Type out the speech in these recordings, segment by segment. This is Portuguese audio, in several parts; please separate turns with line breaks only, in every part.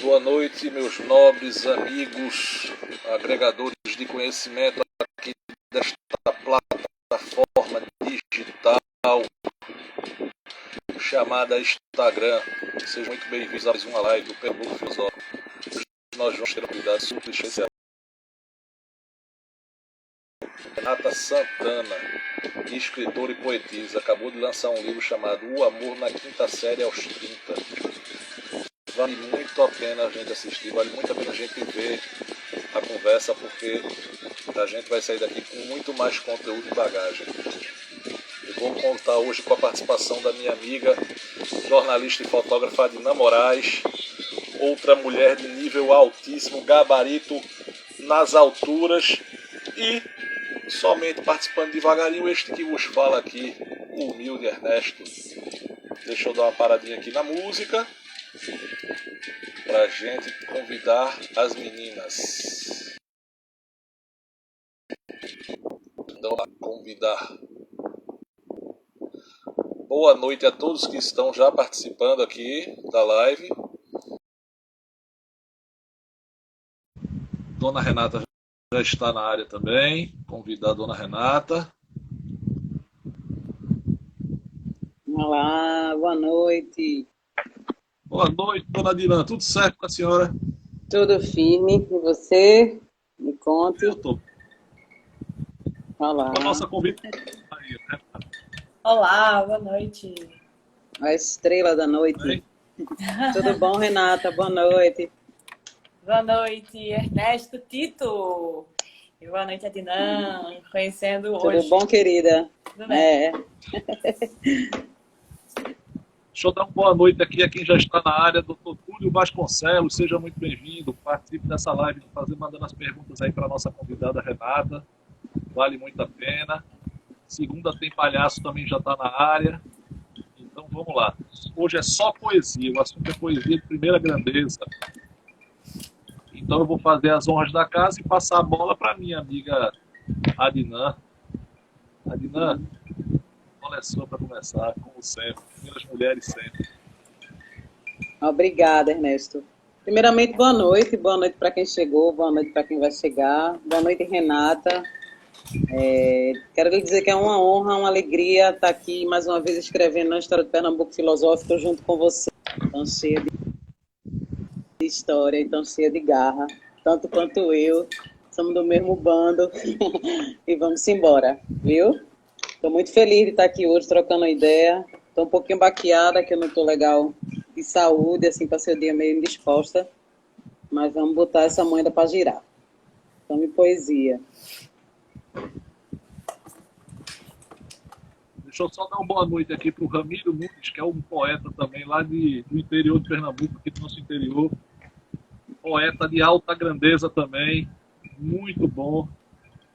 Boa noite, meus nobres amigos, agregadores de conhecimento aqui desta plataforma digital chamada Instagram. Sejam muito bem-vindos a mais uma live do Pernambuco Filosófico. Hoje nós vamos ter um convidado super especial. Renata Santana, escritora e poetisa, acabou de lançar um livro chamado O Amor na Quinta Série aos 30. Vale muito a pena a gente assistir, vale muito a pena a gente ver a conversa, porque a gente vai sair daqui com muito mais conteúdo e bagagem. Eu vou contar hoje com a participação da minha amiga, jornalista e fotógrafa Adinã Moraes, outra mulher de nível altíssimo, gabarito nas alturas, e somente participando devagarinho este que vos fala aqui, o humilde Ernesto. Deixa eu dar uma paradinha aqui na música pra gente convidar as meninas. Então, convidar. Boa noite a todos que estão já participando aqui da live. Dona Renata já está na área também. Convidar a Dona Renata.
Olá, boa noite.
Boa noite, Dona Adinã. Tudo certo com a senhora?
Tudo firme. E você? Me conte.
Eu tô.
Olá.
A nossa convite.
Olá, boa noite.
A estrela da noite. Tudo bom, Renata? Boa noite.
Boa noite, Ernesto, Tito. E boa noite, Adinã. Conhecendo hoje.
Tudo bom, querida?
Tudo bem.
Deixa eu dar uma boa noite aqui a quem já está na área, Dr. Túlio Vasconcelos, seja muito bem-vindo, participe dessa live, mandando as perguntas aí para a nossa convidada Renata, vale muito a pena. Segunda tem Palhaço, também já está na área, então vamos lá. Hoje é só poesia, o assunto é poesia de primeira grandeza. Então eu vou fazer as honras da casa e passar a bola para minha amiga Adinã. Adinã, olha só para começar, como sempre, primeiras mulheres sempre.
Obrigada, Ernesto. Primeiramente, boa noite para quem chegou, boa noite para quem vai chegar, boa noite, Renata. Quero lhe dizer que é uma honra, uma alegria estar aqui mais uma vez escrevendo na história do Pernambuco Filosófico junto com você, tão cheia de história e tão cheia de garra, tanto quanto eu, somos do mesmo bando e vamos embora, viu? Estou muito feliz de estar aqui hoje trocando uma ideia. Estou um pouquinho baqueada, que eu não estou legal de saúde, assim, passei o dia meio indisposta. Mas vamos botar essa moeda para girar. Tome poesia.
Deixa eu só dar uma boa noite aqui para o Ramiro Nunes, que é um poeta também lá do interior de Pernambuco, aqui do nosso interior. Poeta de alta grandeza também, muito bom.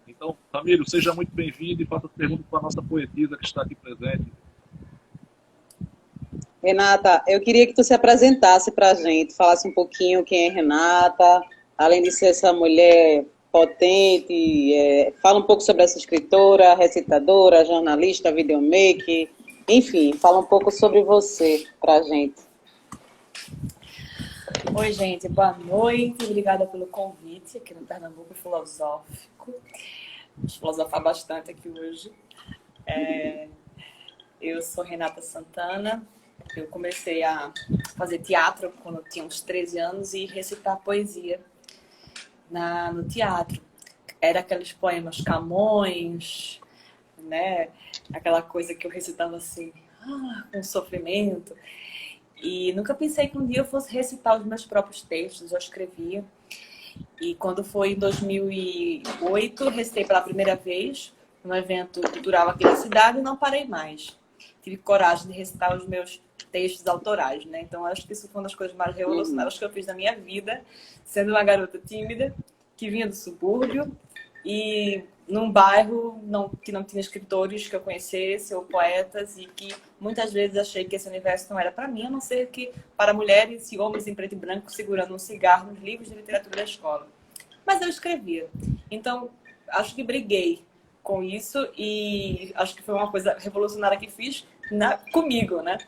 Então, Ramiro, seja muito bem-vindo e faça as perguntas para a nossa poetisa que está aqui presente.
Renata, eu queria que tu se apresentasse para a gente, falasse um pouquinho quem é Renata, além de ser essa mulher potente, fala um pouco sobre essa escritora, recitadora, jornalista, videomaker, enfim, fala um pouco sobre você para a gente.
Oi, gente, boa noite, obrigada pelo convite aqui no Pernambuco Filosófico. Vamos filosofar bastante aqui hoje. Eu sou Renata Santana, eu comecei a fazer teatro quando eu tinha uns 13 anos e recitar poesia no teatro. Era aqueles poemas Camões, né? Aquela coisa que eu recitava assim, com sofrimento. E nunca pensei que um dia eu fosse recitar os meus próprios textos, eu escrevia. E quando foi em 2008, recitei pela primeira vez num evento cultural aqui da cidade e não parei mais. Tive coragem de recitar os meus textos autorais, né? Então acho que isso foi uma das coisas mais revolucionárias que eu fiz na minha vida, sendo uma garota tímida, que vinha do subúrbio e num bairro que não tinha escritores que eu conhecesse ou poetas, e que muitas vezes achei que esse universo não era para mim, a não ser que para mulheres e homens em preto e branco segurando um cigarro nos livros de literatura da escola. Mas eu escrevia. Então, acho que briguei com isso e acho que foi uma coisa revolucionária que fiz comigo, né?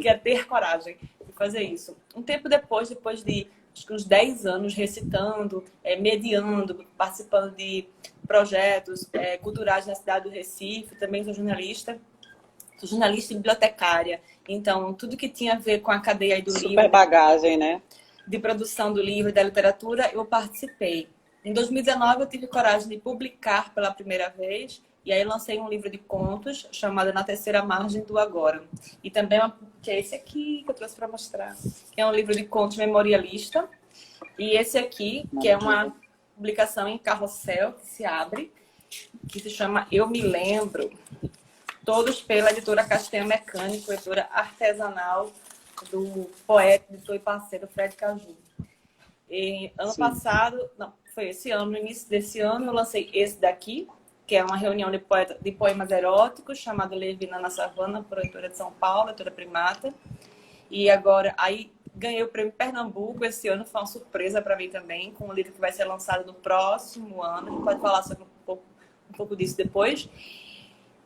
Que é ter coragem de fazer isso. Um tempo depois de acho que uns 10 anos recitando, mediando, participando de projetos culturais na cidade do Recife, também sou jornalista e bibliotecária. Então, tudo que tinha a ver com a cadeia aí do livro...
Super bagagem, né?
De produção do livro e da literatura, eu participei. Em 2019, eu tive coragem de publicar pela primeira vez, e aí lancei um livro de contos chamado Na Terceira Margem do Agora. E também, que é esse aqui que eu trouxe para mostrar, que é um livro de contos memorialista. E esse aqui, que é uma publicação em carrossel, que se abre, que se chama Eu Me Lembro, todos pela editora Castanha Mecânico, editora artesanal do poeta, editor e parceiro Fred Caju. E ano passado, não, foi esse ano, no início desse ano, eu lancei esse daqui, que é uma reunião de poemas eróticos, chamado Levina na Savana, por editora de São Paulo, editora Primata. E agora, aí ganhei o prêmio Pernambuco esse ano, foi uma surpresa para mim também, com um livro que vai ser lançado no próximo ano. A gente pode falar sobre um pouco disso depois.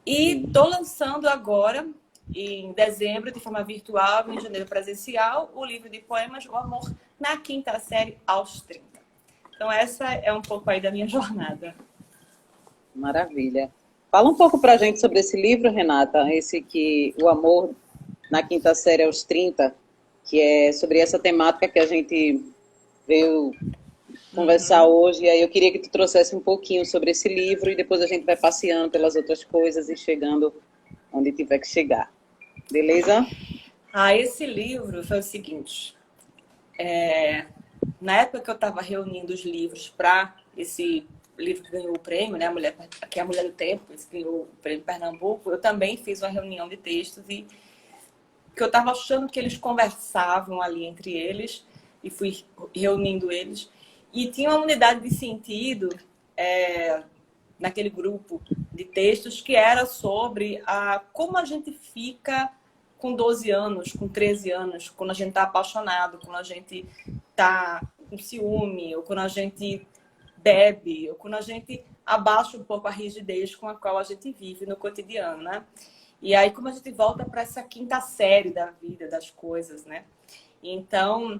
E estou lançando agora, em dezembro, de forma virtual, em janeiro presencial, o livro de poemas O Amor na Quinta Série aos 30. Então essa é um pouco aí da minha jornada.
Maravilha. Fala um pouco pra gente sobre esse livro, Renata, esse que O Amor na Quinta Série aos 30, que é sobre essa temática que a gente veio conversar hoje. E aí eu queria que tu trouxesse um pouquinho sobre esse livro e depois a gente vai passeando pelas outras coisas e chegando onde tiver que chegar. Beleza?
Esse livro foi o seguinte. Na época que eu estava reunindo os livros para esse livro que ganhou o prêmio, né, que é a Mulher do Tempo, esse que ganhou o prêmio Pernambuco, eu também fiz uma reunião de textos e que eu estava achando que eles conversavam ali entre eles e fui reunindo eles. E tinha uma unidade de sentido naquele grupo de textos que era sobre como a gente fica com 12 anos, com 13 anos, quando a gente está apaixonado, quando a gente está com ciúme, ou quando a gente bebe, ou quando a gente abaixa um pouco a rigidez com a qual a gente vive no cotidiano, né? E aí como a gente volta para essa quinta série da vida, das coisas, né? Então,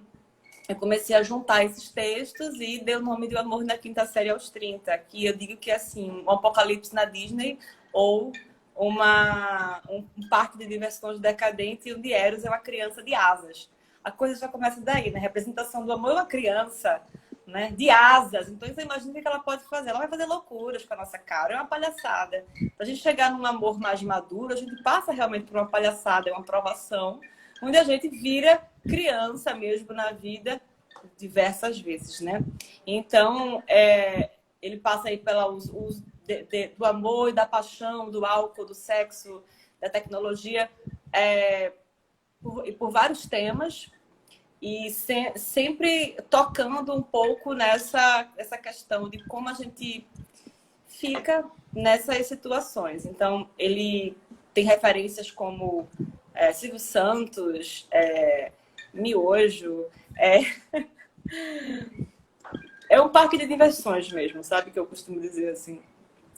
eu comecei a juntar esses textos e dei o nome de O Amor na Quinta Série aos 30, que eu digo que é assim, um apocalipse na Disney ou um parque de diversões decadente onde Eros é uma criança de asas. A coisa já começa daí, né? A representação do amor é uma criança, né? De asas. Então você imagina o que ela pode fazer. Ela vai fazer loucuras com a nossa cara. É uma palhaçada. Para a gente chegar num amor mais maduro, a gente passa realmente por uma palhaçada, é uma provação, onde a gente vira criança mesmo na vida diversas vezes, né? Então, ele passa aí pelo uso do amor e da paixão, do álcool, do sexo, da tecnologia, por vários temas, e sempre tocando um pouco nessa questão de como a gente fica nessas situações. Então, ele tem referências como Silvio Santos, Miojo, é um parque de diversões mesmo, sabe? Que eu costumo dizer assim.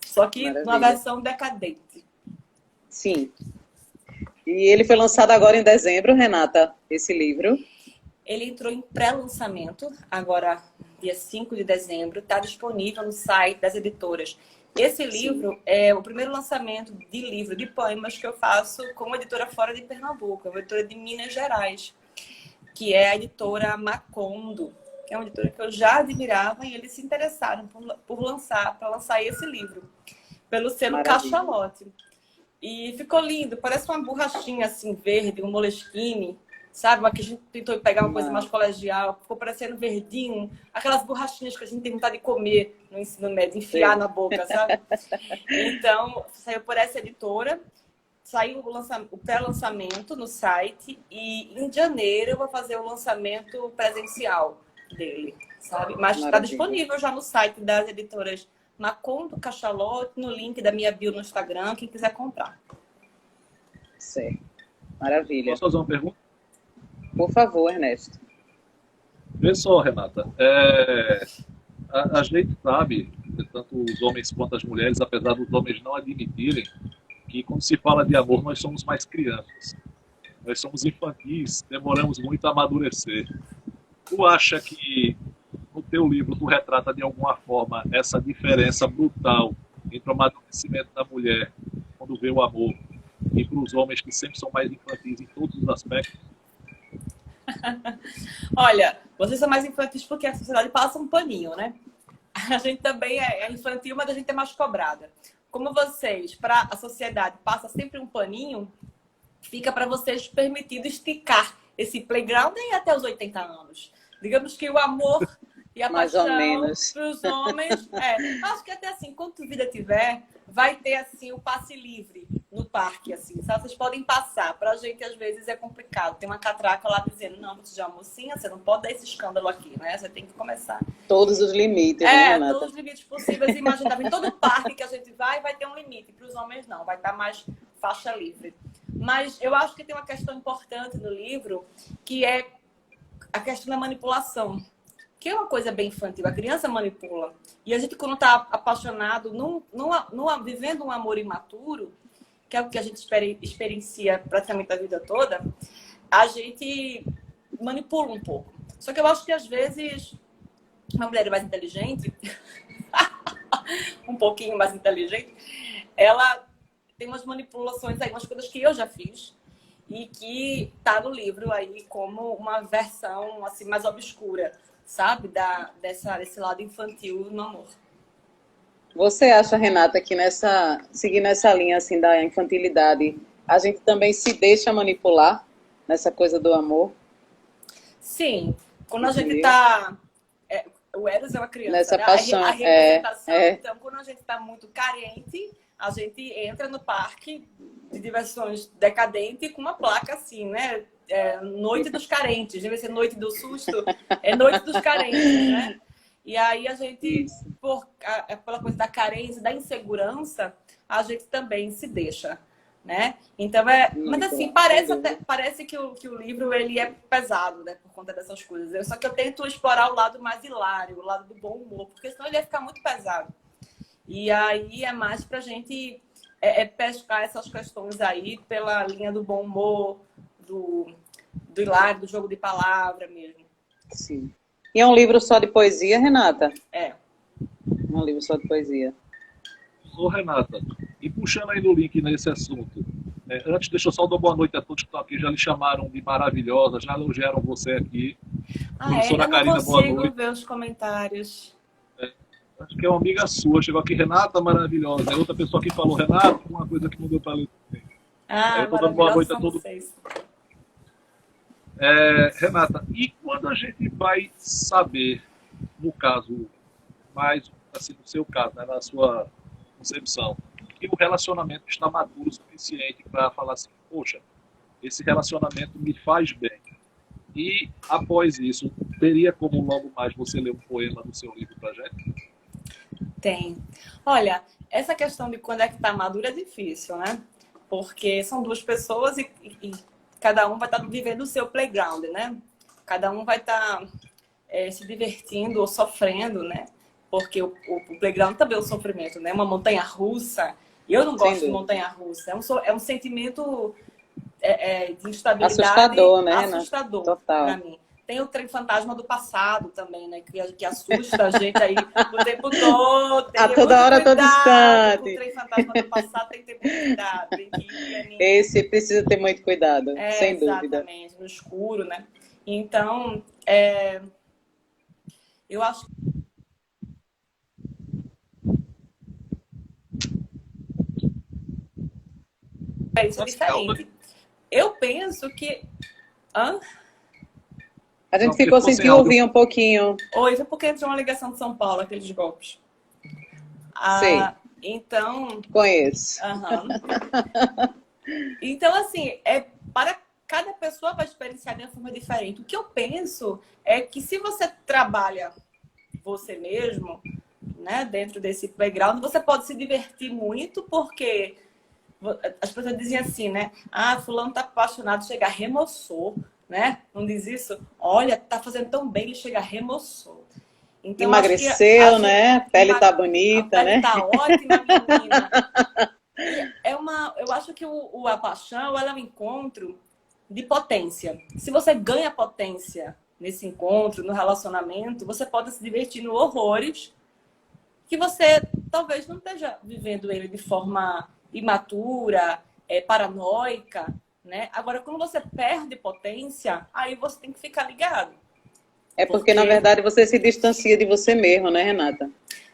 Só que
Maravilha.
numa versão decadente.
Sim. E ele foi lançado agora em dezembro, Renata, esse livro.
Ele entrou em pré-lançamento, agora dia 5 de dezembro, está disponível no site das editoras. Esse livro é o primeiro lançamento de livro de poemas que eu faço com uma editora fora de Pernambuco, uma editora de Minas Gerais, que é a editora Macondo, que é uma editora que eu já admirava, e eles se interessaram para lançar esse livro, pelo selo Cachalote. E ficou lindo, parece uma borrachinha assim verde, um Moleskine, sabe? Mas que a gente tentou pegar uma coisa mais colegial, ficou parecendo verdinho, aquelas borrachinhas que a gente tem vontade de comer no ensino médio, enfiar na boca, sabe? Então, saiu por essa editora, saiu o pré-lançamento no site, e em janeiro eu vou fazer o lançamento presencial dele, sabe? Mas está disponível já no site das editoras Macondo Cachalote, no link da minha bio no Instagram, quem quiser comprar.
Certo. Maravilha.
Posso fazer uma pergunta?
Por favor, Ernesto.
Vê só, Renata. A gente sabe, tanto os homens quanto as mulheres, apesar dos homens não admitirem, que quando se fala de amor, nós somos mais crianças. Nós somos infantis, demoramos muito a amadurecer. Tu acha que no teu livro tu retrata de alguma forma essa diferença brutal entre o amadurecimento da mulher quando vê o amor e para os homens que sempre são mais infantis em todos os aspectos?
Olha, vocês são mais infantis porque a sociedade passa um paninho, né? A gente também é infantil, mas a gente é mais cobrada. Como vocês, para a sociedade, passa sempre um paninho, fica para vocês permitido esticar esse playground aí até os 80 anos. Digamos que o amor e a
Mais ou
paixão
menos.
para os homens... acho que até assim, quanto vida tiver, vai ter assim o passe livre no parque, assim. Sabe? Vocês podem passar. Para a gente, às vezes, é complicado. Tem uma catraca lá dizendo, não, você já é mocinha, você não pode dar esse escândalo aqui, né? Você tem que começar.
Todos os limites, né, Renata?
Todos os limites possíveis e imagináveis. Em todo parque que a gente vai ter um limite. Para os homens, não. Vai estar mais faixa livre. Mas eu acho que tem uma questão importante no livro, que é a questão da manipulação. Que é uma coisa bem infantil. A criança manipula. E a gente, quando está apaixonado, vivendo um amor imaturo, que é o que a gente experiencia praticamente a vida toda, a gente manipula um pouco. Só que eu acho que, às vezes, uma mulher mais inteligente, um pouquinho mais inteligente, ela tem umas manipulações aí, umas coisas que eu já fiz e que tá no livro aí como uma versão assim mais obscura, sabe? Desse lado infantil no amor.
Você acha, Renata, que seguindo essa linha assim da infantilidade, a gente também se deixa manipular nessa coisa do amor?
Sim. Quando a gente tá... o Eros é uma criança,
nessa
né?
paixão,
A representação. Então, quando a gente tá muito carente, a gente entra no parque de diversões decadente com uma placa assim, né? Noite dos carentes. Em vez de ser noite do susto, é noite dos carentes, né? E aí a gente, pela coisa da carência, da insegurança, a gente também se deixa, né? Então, mas assim, parece que o livro ele é pesado, né? Por conta dessas coisas. Só que eu tento explorar o lado mais hilário, o lado do bom humor, porque senão ele ia ficar muito pesado. E aí é mais pra gente pescar essas questões aí pela linha do bom humor, do hilário, do jogo de palavra mesmo.
Sim. E é um livro só de poesia, Renata?
É.
É um livro só de poesia.
Ô, Renata, e puxando aí no link nesse assunto, antes, deixa eu só dar boa noite a todos que estão aqui, já lhe chamaram de maravilhosa, já elogiaram você aqui.
Eu não
Karina,
consigo ver os comentários.
Acho que é uma amiga sua, chegou aqui, Renata maravilhosa. É outra pessoa que falou, Renata, uma coisa que não deu para ler também. Eu tô dando boa noite a todos. Renata, e quando a gente vai saber, no caso, mais assim, no seu caso, né, na sua concepção, que o relacionamento está maduro o suficiente para falar assim, poxa, esse relacionamento me faz bem. E após isso, teria como logo mais você ler um poema do seu livro pra gente?
Tem. Olha, essa questão de quando é que está maduro é difícil, né? Porque são duas pessoas e cada um vai estar vivendo o seu playground, né? Cada um vai estar se divertindo ou sofrendo, né? Porque o playground também é um sofrimento, né? Uma montanha-russa. Eu não gosto de montanha-russa. É um sentimento de instabilidade
assustador, né?
Assustador para mim. Tem o trem fantasma do passado também, né? Que assusta a gente aí o tempo todo.
A toda hora, todo instante.
O trem fantasma do passado tem que ter muito cuidado. Tem que ir,
Esse precisa ter muito cuidado, sem dúvida.
Exatamente, no escuro, né? Então, eu acho que isso é diferente. Eu penso que...
A gente ficou sem te ouvir um pouquinho.
Oi, foi porque entrou uma ligação de São Paulo, aqueles golpes.
Sei.
Então...
Conheço.
Então, assim, para cada pessoa vai experienciar de uma forma diferente. O que eu penso é que se você trabalha você mesmo, né? Dentro desse playground, você pode se divertir muito, porque as pessoas dizem assim, né? Ah, fulano tá apaixonado, chega, remoçou, né? Não diz isso? Olha, tá fazendo tão bem, ele chega, remoçou. Então, acho que
Emagreceu, né? Pele tá
a
bonita,
pele
né?
tá ótima, menina. Eu acho que a paixão, ela é um encontro de potência. Se você ganha potência nesse encontro, no relacionamento, você pode se divertir no horrores, que você talvez não esteja vivendo ele de forma imatura, paranoica, né? Agora, quando você perde potência, aí você tem que ficar ligado.
É porque, na verdade, você se distancia de você mesmo, né, Renata?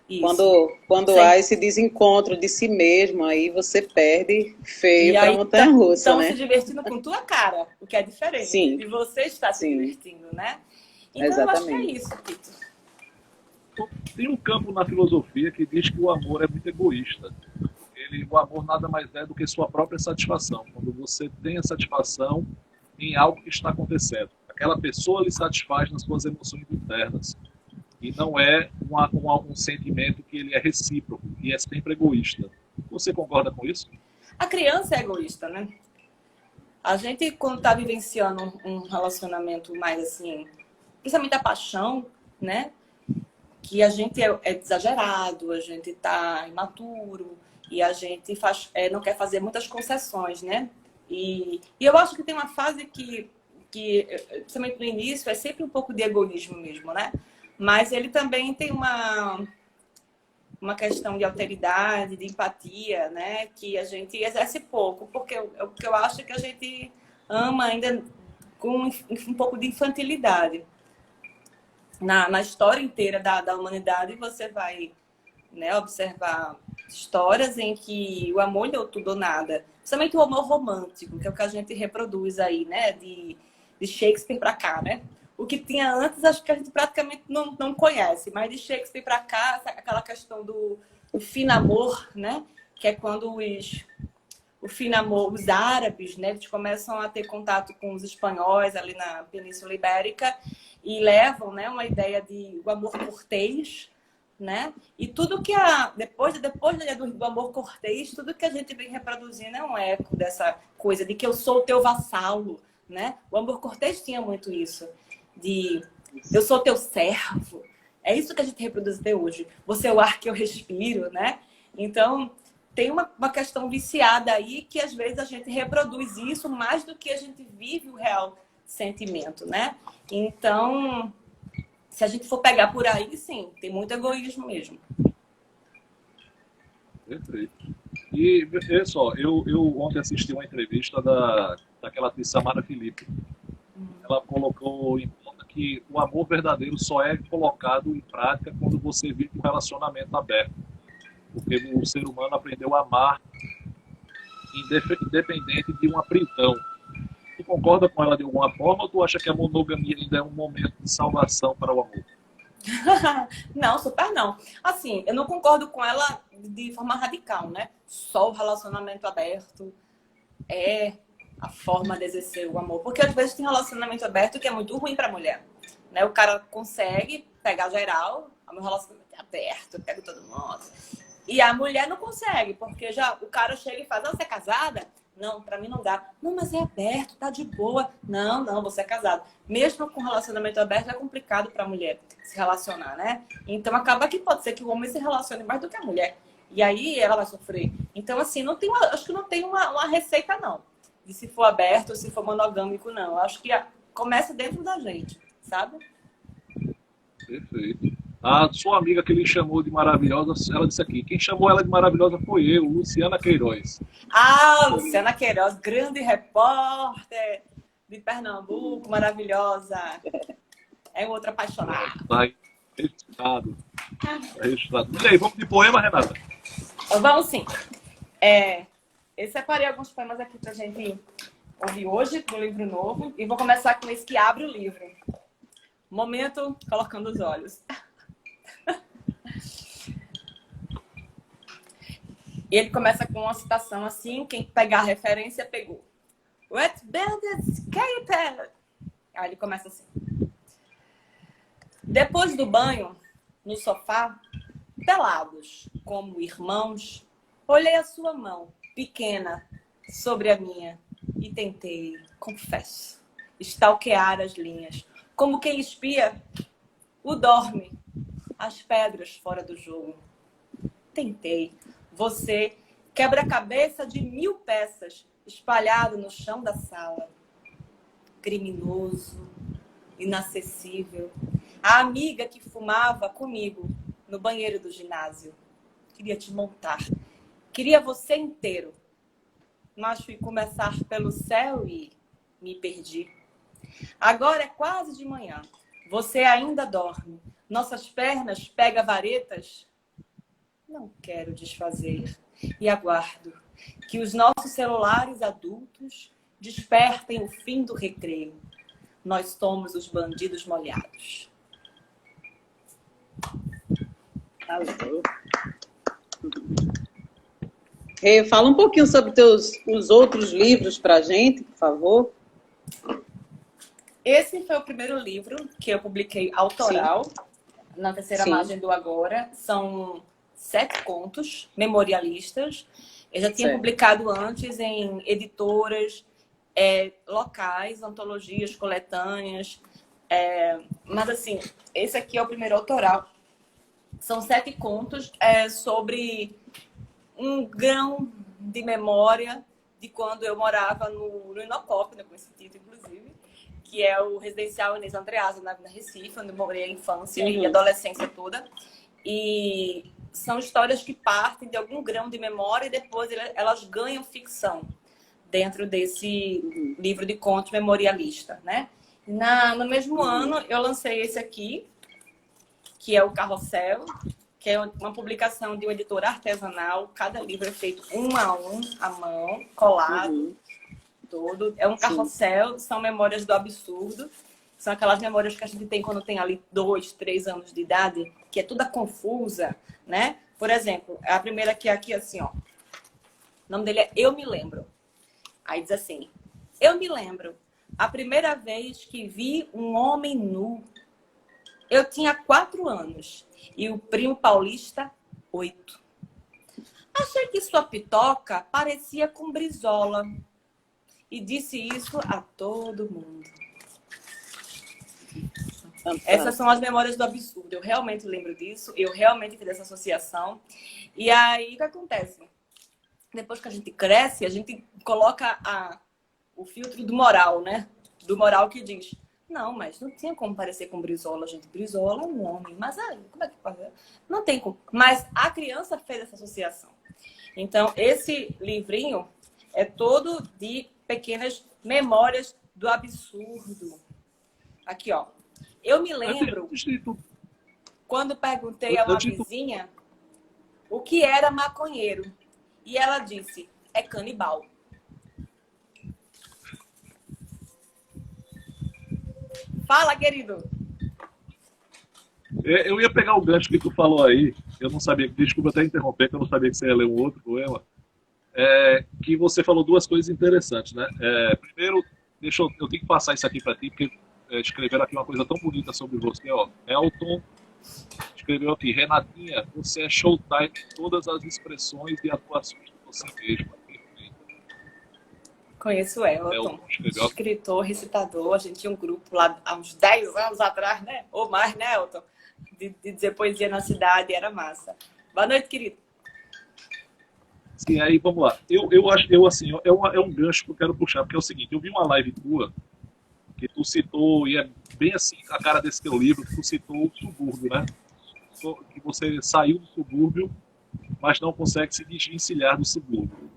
Isso.
Quando há esse desencontro de si mesmo, aí você perde feio para a montanha-russa,
estão
né?
se divertindo com tua cara, o que é diferente
Sim.
de você estar se
Sim.
divertindo, né? Então,
Exatamente.
eu acho que é isso, Tito.
Tem um campo na filosofia que diz que o amor é muito egoísta. O amor nada mais é do que sua própria satisfação. Quando você tem a satisfação em algo que está acontecendo. Aquela pessoa lhe satisfaz nas suas emoções internas. E não é um sentimento que ele é recíproco e é sempre egoísta. Você concorda com isso?
A criança é egoísta, né? A gente, quando está vivenciando um relacionamento mais assim, principalmente a paixão, né? Que a gente é exagerado, a gente está imaturo e a gente não quer fazer muitas concessões, né? E eu acho que tem uma fase que, principalmente no início, é sempre um pouco de egoísmo mesmo, né? Mas ele também tem uma questão de alteridade, de empatia, né? Que a gente exerce pouco, porque o que eu acho é que a gente ama ainda com um pouco de infantilidade. Na história inteira da humanidade, você vai, né, observar histórias em que o amor é o tudo ou nada. Principalmente o amor romântico, que é o que a gente reproduz aí, né? De Shakespeare para cá, né? O que tinha antes, acho que a gente praticamente não conhece. Mas de Shakespeare para cá, aquela questão do fino amor, né? Que é quando os árabes, né? Eles começam a ter contato com os espanhóis ali na Península Ibérica e levam, né, uma ideia de o amor cortês, né? E tudo que depois do amor cortês, tudo que a gente vem reproduzindo é um eco dessa coisa de que eu sou o teu vassalo, né? O amor cortês tinha muito isso, de eu sou teu servo. É isso que a gente reproduz até hoje. Você é o ar que eu respiro, né? Então, tem uma questão viciada aí que às vezes a gente reproduz isso mais do que a gente vive o real sentimento, né? Então, se a gente for pegar por aí, sim, tem muito egoísmo mesmo.
Perfeito. E, olha só, eu ontem assisti uma entrevista daquela atriz Samara Felipe. Ela colocou em conta que o amor verdadeiro só é colocado em prática quando você vive um relacionamento aberto. Porque o ser humano aprendeu a amar independente de uma prisão. Tu concorda com ela de alguma forma ou tu acha que a monogamia ainda é um momento de salvação para o amor?
Não, super não. Assim, eu não concordo com ela de forma radical, né? Só o relacionamento aberto é a forma de exercer o amor. Porque às vezes tem relacionamento aberto que é muito ruim para a mulher, né? O cara consegue pegar geral, o meu relacionamento é aberto, eu pego todo mundo. E a mulher não consegue, porque já o cara chega e faz, você é casada? Não, pra mim não dá. Não, mas é aberto, tá de boa. Não, você é casado. Mesmo com relacionamento aberto, é complicado pra mulher se relacionar, né? Então acaba que pode ser que o homem se relacione mais do que a mulher. E aí ela vai sofrer. Então, assim, acho que não tem uma receita, não. De se for aberto ou se for monogâmico, não. Eu acho que começa dentro da gente, sabe?
Perfeito. A sua amiga que lhe chamou de maravilhosa, ela disse aqui, quem chamou ela de maravilhosa foi eu, Luciana Queiroz.
Ah, Luciana Queiroz, grande repórter de Pernambuco, maravilhosa. É outra apaixonada.
Tá registrado. Tá registrado. E aí, vamos de poema, Renata?
Vamos sim. Eu separei alguns poemas aqui pra gente ouvir hoje, do livro novo. E vou começar com esse que abre o livro. Momento colocando os olhos. E ele começa com uma citação assim, quem pegar a referência pegou. Wet bandits cater. Aí ele começa assim. Depois do banho, no sofá, Pelados, como irmãos, olhei a sua mão, pequena, sobre a minha, e tentei, confesso, stalkear as linhas, como quem espia o dorme, as pedras fora do jogo. Tentei. Você, quebra-cabeça de 1000 peças, espalhado no chão da sala. Criminoso, inacessível. A amiga que fumava comigo no banheiro do ginásio. Queria te montar. Queria você inteiro. Mas fui começar pelo céu e me perdi. Agora é quase de manhã. Você ainda dorme. Nossas pernas pegam varetas. Não quero desfazer. E aguardo que os nossos celulares adultos despertem o fim do recreio. Nós somos os bandidos molhados.
Arrasou. Fala um pouquinho sobre os outros livros para a gente, por favor.
Esse foi o primeiro livro que eu publiquei autoral. Sim. Na terceira margem do Agora. São 7 contos memorialistas. Eu já tinha publicado antes em editoras locais, antologias, coletâneas. Mas, assim, esse aqui é o primeiro autoral. São 7 contos sobre um grão de memória de quando eu morava no Inocop, né, com esse título, inclusive, que é o residencial Inês Andreasa, na Recife, onde eu morei a infância e a adolescência toda. E são histórias que partem de algum grão de memória e depois elas ganham ficção dentro desse livro de contos memorialista, né? No mesmo ano, eu lancei esse aqui, que é o Carrossel, que é uma publicação de uma editora artesanal. Cada livro é feito um a um, à mão, colado, todo. É um carrossel, são memórias do absurdo. São aquelas memórias que a gente tem quando tem ali 2, 3 anos de idade, que é toda confusa, né? Por exemplo, a primeira que é aqui, assim, ó. O nome dele é Eu Me Lembro. Aí diz assim: eu me lembro, a primeira vez que vi um homem nu. Eu tinha 4 anos e o primo paulista, 8. Achei que sua pitoca parecia com Brizola e disse isso a todo mundo. Essas são as memórias do absurdo. Eu realmente lembro disso, eu realmente fiz essa associação. E aí, o que acontece? Depois que a gente cresce, a gente coloca o filtro do moral, né? Do moral que diz: não, mas não tinha como parecer com Brizola, gente. Brizola é um homem. Mas aí, como é que pode? Não tem como. Mas a criança fez essa associação. Então, esse livrinho é todo de pequenas memórias do absurdo. Aqui, ó. Eu me lembro, quando perguntei a uma vizinha o que era maconheiro. E ela disse: é canibal. Fala, querido.
Eu ia pegar o gancho que tu falou aí. Eu não sabia, desculpa até interromper, que eu não sabia que você ia ler um outro poema. Que você falou 2 coisas interessantes, né? Primeiro, eu tenho que passar isso aqui para ti, porque escreveram aqui uma coisa tão bonita sobre você, ó. Elton escreveu aqui: Renatinha, você é showtime em todas as expressões e atuações de você mesma.
Conheço o Elton, escritor, recitador. A gente tinha um grupo lá há uns 10 anos atrás, né? Ou mais, né, Elton? De dizer poesia na cidade, era massa. Boa noite, querido.
Sim, aí vamos lá. Eu acho, assim, é um gancho que eu quero puxar, porque é o seguinte: eu vi uma live tua que tu citou, e é bem assim a cara desse teu livro, que tu citou o subúrbio, né? Que você saiu do subúrbio, mas não consegue se desvencilhar do subúrbio.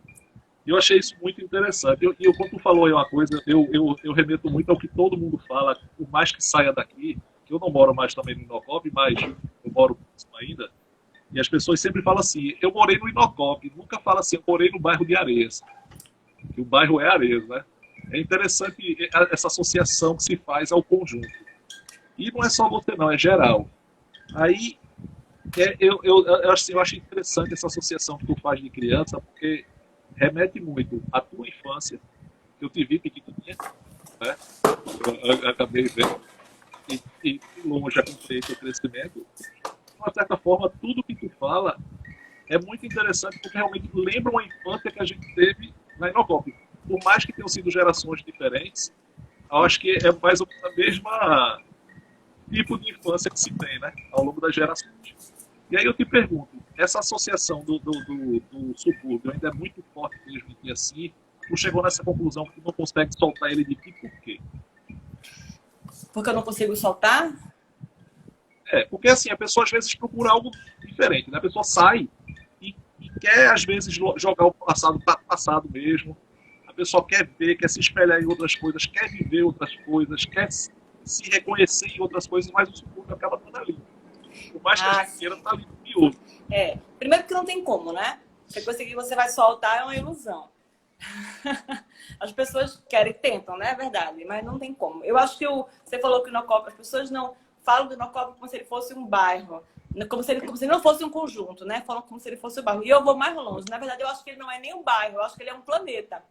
E eu achei isso muito interessante. E quando tu falou aí uma coisa, eu remeto muito ao que todo mundo fala, por mais que saia daqui, que eu não moro mais também no Inocop, mas eu moro próximo ainda, e as pessoas sempre falam assim: eu morei no Inocop, nunca fala assim, eu morei no bairro de Areias, que o bairro é Areias, né? É interessante essa associação que se faz ao conjunto. E não é só você não, é geral. Aí, eu acho interessante essa associação que tu faz de criança, porque remete muito à tua infância, que eu te vi pequenininha, né? Eu acabei vendo, e longe acompanhei teu crescimento, de uma certa forma, tudo que tu fala é muito interessante, porque realmente lembra uma infância que a gente teve na Inocop. Por mais que tenham sido gerações diferentes, eu acho que é mais ou menos a mesma tipo de infância que se tem, né? Ao longo das gerações. E aí eu te pergunto, essa associação do subúrbio ainda é muito forte mesmo em ti assim, tu chegou nessa conclusão que tu não consegue soltar ele de ti por quê?
Porque eu não consigo soltar?
Porque assim, a pessoa às vezes procura algo diferente, né? A pessoa sai e quer às vezes jogar o passado para passado mesmo. A pessoa quer ver, quer se espelhar em outras coisas, quer viver outras coisas, quer se reconhecer em outras coisas, mas o subúrbio acaba tudo ali. Por mais que a gente queira, tá ali no miolo.
Primeiro que não tem como, né? Se a coisa que você vai soltar é uma ilusão. As pessoas querem, tentam, né? É verdade, mas não tem como. Eu acho que você falou que o Inocop, as pessoas não falam do Inocop como se ele fosse um bairro, como se ele não fosse um conjunto, né? Falam como se ele fosse um bairro. E eu vou mais longe. Na verdade, eu acho que ele não é nem um bairro, eu acho que ele é um planeta.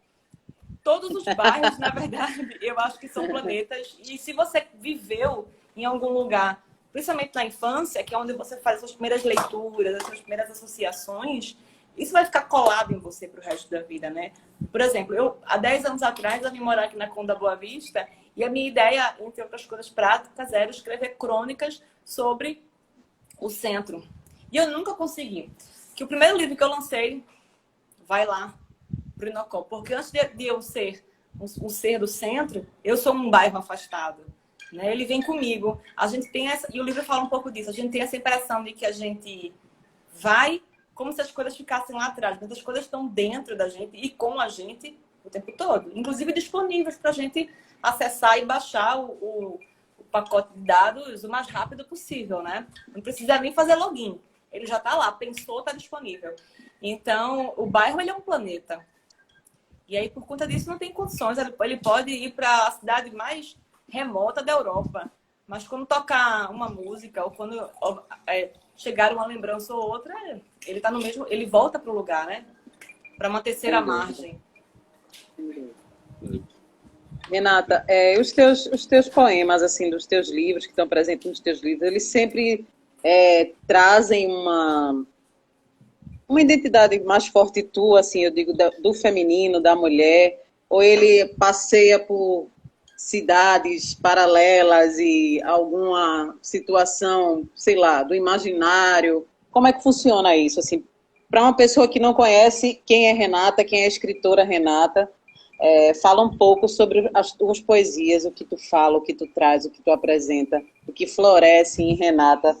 Todos os bairros, na verdade, eu acho que são planetas. E se você viveu em algum lugar, principalmente na infância, que é onde você faz as suas primeiras leituras, as suas primeiras associações, isso vai ficar colado em você pro resto da vida, né? Por exemplo, eu, há 10 anos atrás, eu vim morar aqui na Conda Boa Vista e a minha ideia, entre outras coisas práticas, era escrever crônicas sobre o centro. E eu nunca consegui. Que o primeiro livro que eu lancei, vai lá, pro Inocop. Porque antes de eu ser um ser do centro, eu sou um bairro afastado. Né? Ele vem comigo. A gente tem essa... E o livro fala um pouco disso. A gente tem essa impressão de que a gente vai como se as coisas ficassem lá atrás. Mas as coisas estão dentro da gente e com a gente o tempo todo. Inclusive disponíveis para a gente acessar e baixar o pacote de dados o mais rápido possível, né? Não precisa nem fazer login. Ele já está lá, pensou, está disponível. Então, o bairro ele é um planeta. E aí, por conta disso, não tem condições. Ele pode ir para a cidade mais remota da Europa. Mas quando tocar uma música ou quando chegar uma lembrança ou outra, ele tá no mesmo, ele volta para o lugar, né? Para uma terceira margem.
Renata, os teus poemas, assim, dos teus livros, que estão presentes nos teus livros, eles sempre trazem uma identidade mais forte tua, assim, eu digo, do feminino, da mulher, ou ele passeia por cidades paralelas e alguma situação, sei lá, do imaginário? Como é que funciona isso, assim, para uma pessoa que não conhece quem é Renata, quem é a escritora Renata? Fala um pouco sobre as tuas poesias, o que tu fala, o que tu traz, o que tu apresenta, o que floresce em Renata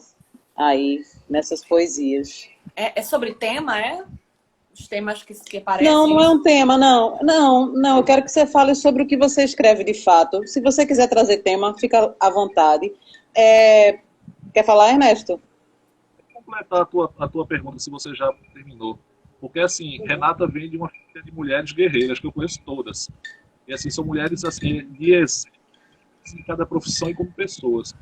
aí, nessas poesias.
É sobre tema, os temas que aparecem?
Não, não é um tema, não. Não, eu quero que você fale sobre o que você escreve de fato. Se você quiser trazer tema, fica à vontade. Quer falar, Ernesto?
Vou completar a tua pergunta, se você já terminou. Porque, assim, Renata vem de uma família de mulheres guerreiras, que eu conheço todas. E, assim, são mulheres, assim, de exemplo em cada profissão e como pessoas.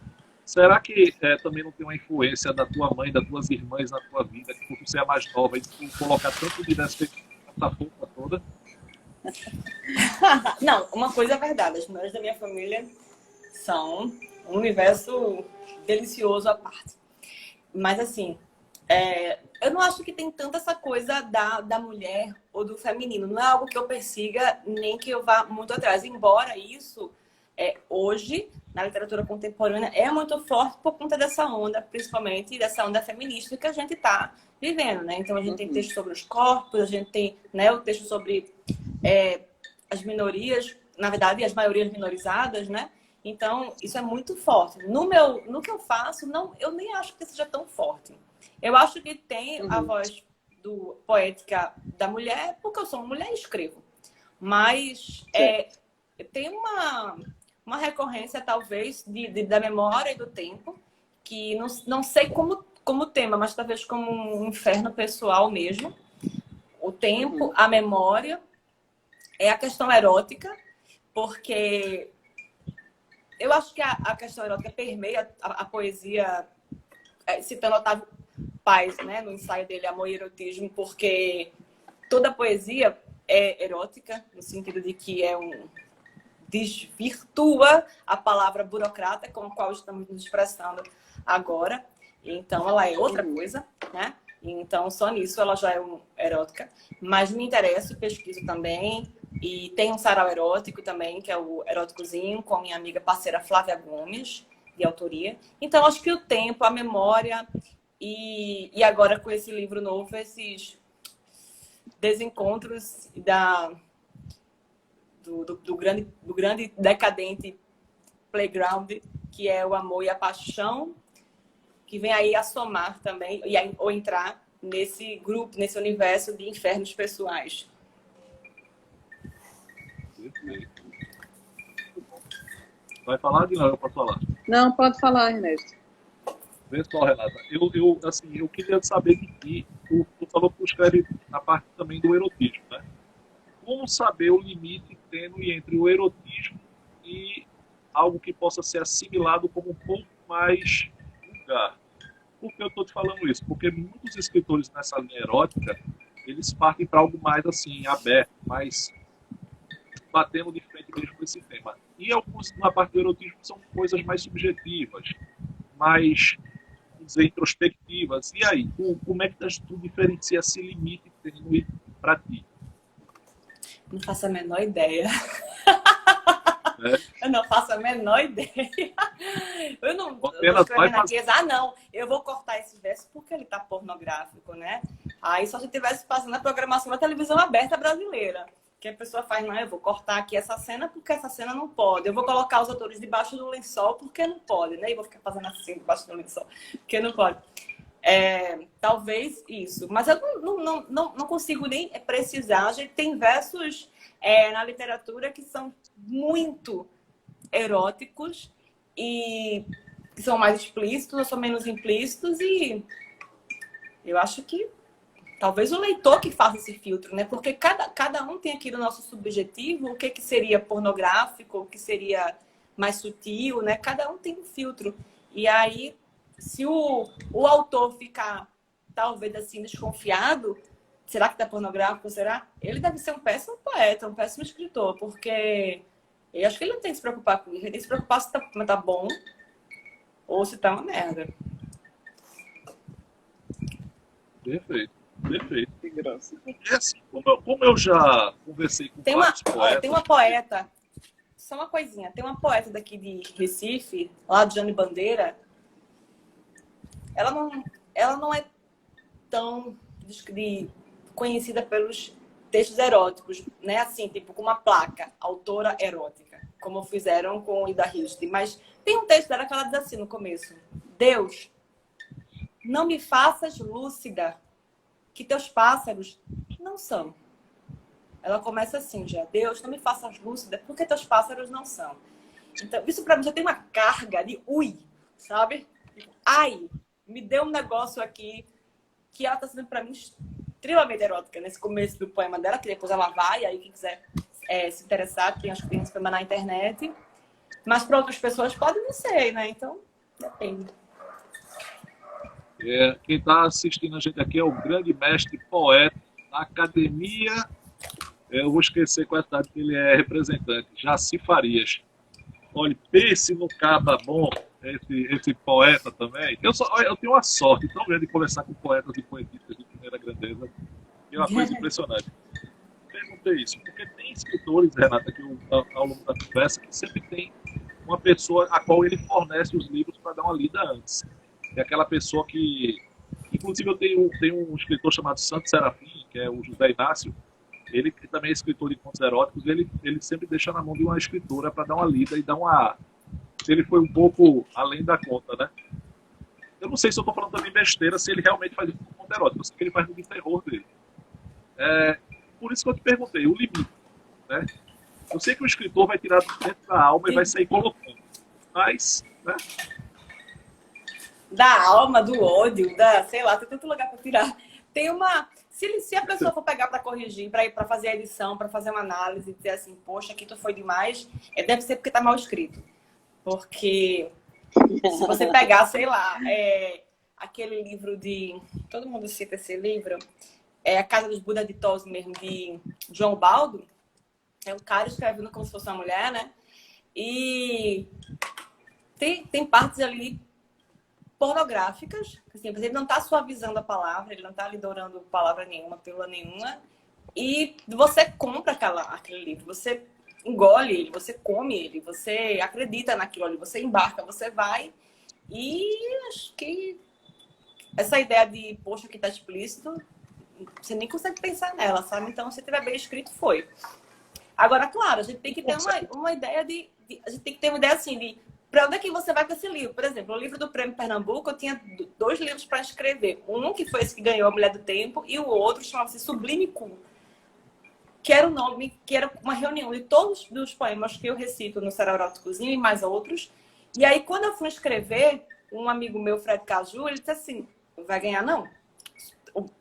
Será que também não tem uma influência da tua mãe, das tuas irmãs na tua vida, que por você é mais nova e tu colocar tanto de nessa porra toda?
Não, uma coisa é verdade. As mulheres da minha família são um universo delicioso à parte. Mas, assim, eu não acho que tem tanta essa coisa da mulher ou do feminino. Não é algo que eu persiga, nem que eu vá muito atrás. Embora isso, hoje, na literatura contemporânea, é muito forte por conta dessa onda, principalmente dessa onda feminista que a gente está vivendo, né? Então, a gente tem texto sobre os corpos, a gente tem, né, o texto sobre as minorias, na verdade, as maiorias minorizadas, né? Então, isso é muito forte. No que eu faço, eu nem acho que seja tão forte. Eu acho que tem a voz poética da mulher, porque eu sou uma mulher e escrevo. Mas tem uma recorrência, talvez, da memória e do tempo, que não sei como tema, mas talvez como um inferno pessoal mesmo. O tempo, a memória, a questão erótica, porque eu acho que a questão erótica permeia a poesia, citando Otávio Paz, né, no ensaio dele Amor e Erotismo, porque toda poesia é erótica, no sentido de que desvirtua a palavra burocrata com a qual estamos nos expressando agora. Então, ela é outra coisa, né? Então, só nisso ela já é erótica. Mas me interessa e pesquiso também. E tem um sarau erótico também, que é o Eróticozinho, com a minha amiga parceira Flávia Gomes, de autoria. Então, acho que o tempo, a memória e agora com esse livro novo, esses desencontros do grande decadente playground, que é o amor e a paixão, que vem aí a somar também, ou entrar nesse grupo, nesse universo de infernos pessoais.
Perfeito. Vai falar, Dina? Eu posso falar?
Não, pode falar, Ernesto.
Vê só, Renata. Eu queria saber de ti. Tu falou que tu escreve na parte também do erotismo, né? Como saber o limite tênue entre o erotismo e algo que possa ser assimilado como um pouco mais vulgar? Por que eu estou te falando isso? Porque muitos escritores nessa linha erótica, eles partem para algo mais assim, aberto, mais batendo de frente mesmo com esse tema. E alguns, na parte do erotismo, são coisas mais subjetivas, mais, vamos dizer, introspectivas. E aí, como é que tu diferencia esse limite tênue para ti?
Não faço a menor ideia.
É?
Eu não faço a menor ideia. Eu não estou escrevendo aqui, não, eu vou cortar esse verso porque ele está pornográfico, né? Aí só se estivesse passando a programação da televisão aberta brasileira. Que a pessoa faz, não, eu vou cortar aqui essa cena porque essa cena não pode. Eu vou colocar os atores debaixo do lençol porque não pode, né? E vou ficar fazendo assim debaixo do lençol porque não pode. Talvez isso. Mas eu não consigo nem precisar. A gente tem versos na literatura que são muito eróticos e que são mais explícitos ou são menos implícitos, e eu acho que talvez o leitor que faça esse filtro, né? Porque cada um tem aqui no nosso subjetivo o que seria pornográfico, o que seria mais sutil, né? Cada um tem um filtro. E aí, se o autor ficar, talvez assim, desconfiado, será que tá pornográfico? Será? Ele deve ser um péssimo poeta, um péssimo escritor, porque eu acho que ele não tem que se preocupar com isso. Ele tem que se preocupar se tá bom ou se tá uma merda.
Perfeito. Perfeito. Que graça. E assim, como eu já conversei com vários poetas...
Tem uma poeta, só uma coisinha, tem uma poeta daqui de Recife, lá de Jane Bandeira, ela não é tão conhecida pelos textos eróticos, né? Assim, tipo, com uma placa, autora erótica, como fizeram com o Ida Hilst. Mas tem um texto dela que ela diz assim no começo: Deus, não me faças lúcida, que teus pássaros não são. Ela começa assim já: Deus, não me faças lúcida, porque teus pássaros não são. Então, isso pra mim já tem uma carga de sabe? Ai, me deu um negócio aqui que ela tá sendo pra mim extremamente erótica nesse começo do poema dela, que depois ela vai, aí quem quiser se interessar, tem as poemas na internet. Mas para outras pessoas pode não ser, né? Então, depende.
Quem está assistindo a gente aqui é o grande mestre poeta da academia. Eu vou esquecer qual é a cidade que ele é representante. Jaci Farias. Olha, pense no caba bom, esse poeta também. Eu tenho uma sorte tão grande de conversar com poetas e poetistas de primeira grandeza. É uma coisa impressionante. Perguntei isso, porque tem escritores, Renata, que ao longo da conversa, que sempre tem uma pessoa a qual ele fornece os livros para dar uma lida antes. É aquela pessoa que... Inclusive, eu tenho um escritor chamado Santo Serafim, que é o José Inácio. Ele que também é escritor de contos eróticos. Ele sempre deixa na mão de uma escritora para dar uma lida e dar uma... Ele foi um pouco além da conta, né? Eu não sei se eu estou falando também besteira, se ele realmente faz isso com conto erótico. Eu sei que ele faz no de terror dele. Por isso que eu te perguntei, o limite, né? Eu sei que o escritor vai tirar dentro da alma e vai sair colocando. Mas, né?
Da alma, do ódio, sei lá, tem tanto lugar para tirar. Tem uma... Se a pessoa for pegar para corrigir, para ir para fazer a edição, para fazer uma análise e dizer assim, poxa, aqui tu foi demais, deve ser porque tá mal escrito. Porque se você pegar, sei lá, aquele livro de... Todo mundo cita esse livro. A Casa dos Buda de Tos mesmo, de João Baldo. É um cara escrevendo como se fosse uma mulher, né? E tem partes ali pornográficas, assim, ele não está suavizando a palavra, ele não está lhe dourando palavra nenhuma, pílula nenhuma, e você compra aquele livro, você engole ele, você come ele, você acredita naquilo ali, você embarca, você vai, e acho que essa ideia de, poxa, que está explícito, você nem consegue pensar nela, sabe? Então, se tiver bem escrito, foi. Agora, claro, a gente tem que ter uma ideia a gente tem que ter uma ideia assim de para onde é que você vai com esse livro. Por exemplo, o livro do Prêmio Pernambuco, eu tinha 2 livros para escrever. Um que foi esse que ganhou A Mulher do Tempo e o outro chamava-se Sublime Cu, que era o nome, que era uma reunião de todos os poemas que eu recito no Sararóticozinho e mais outros. E aí, quando eu fui escrever, um amigo meu, Fred Caju, ele disse assim, vai ganhar não?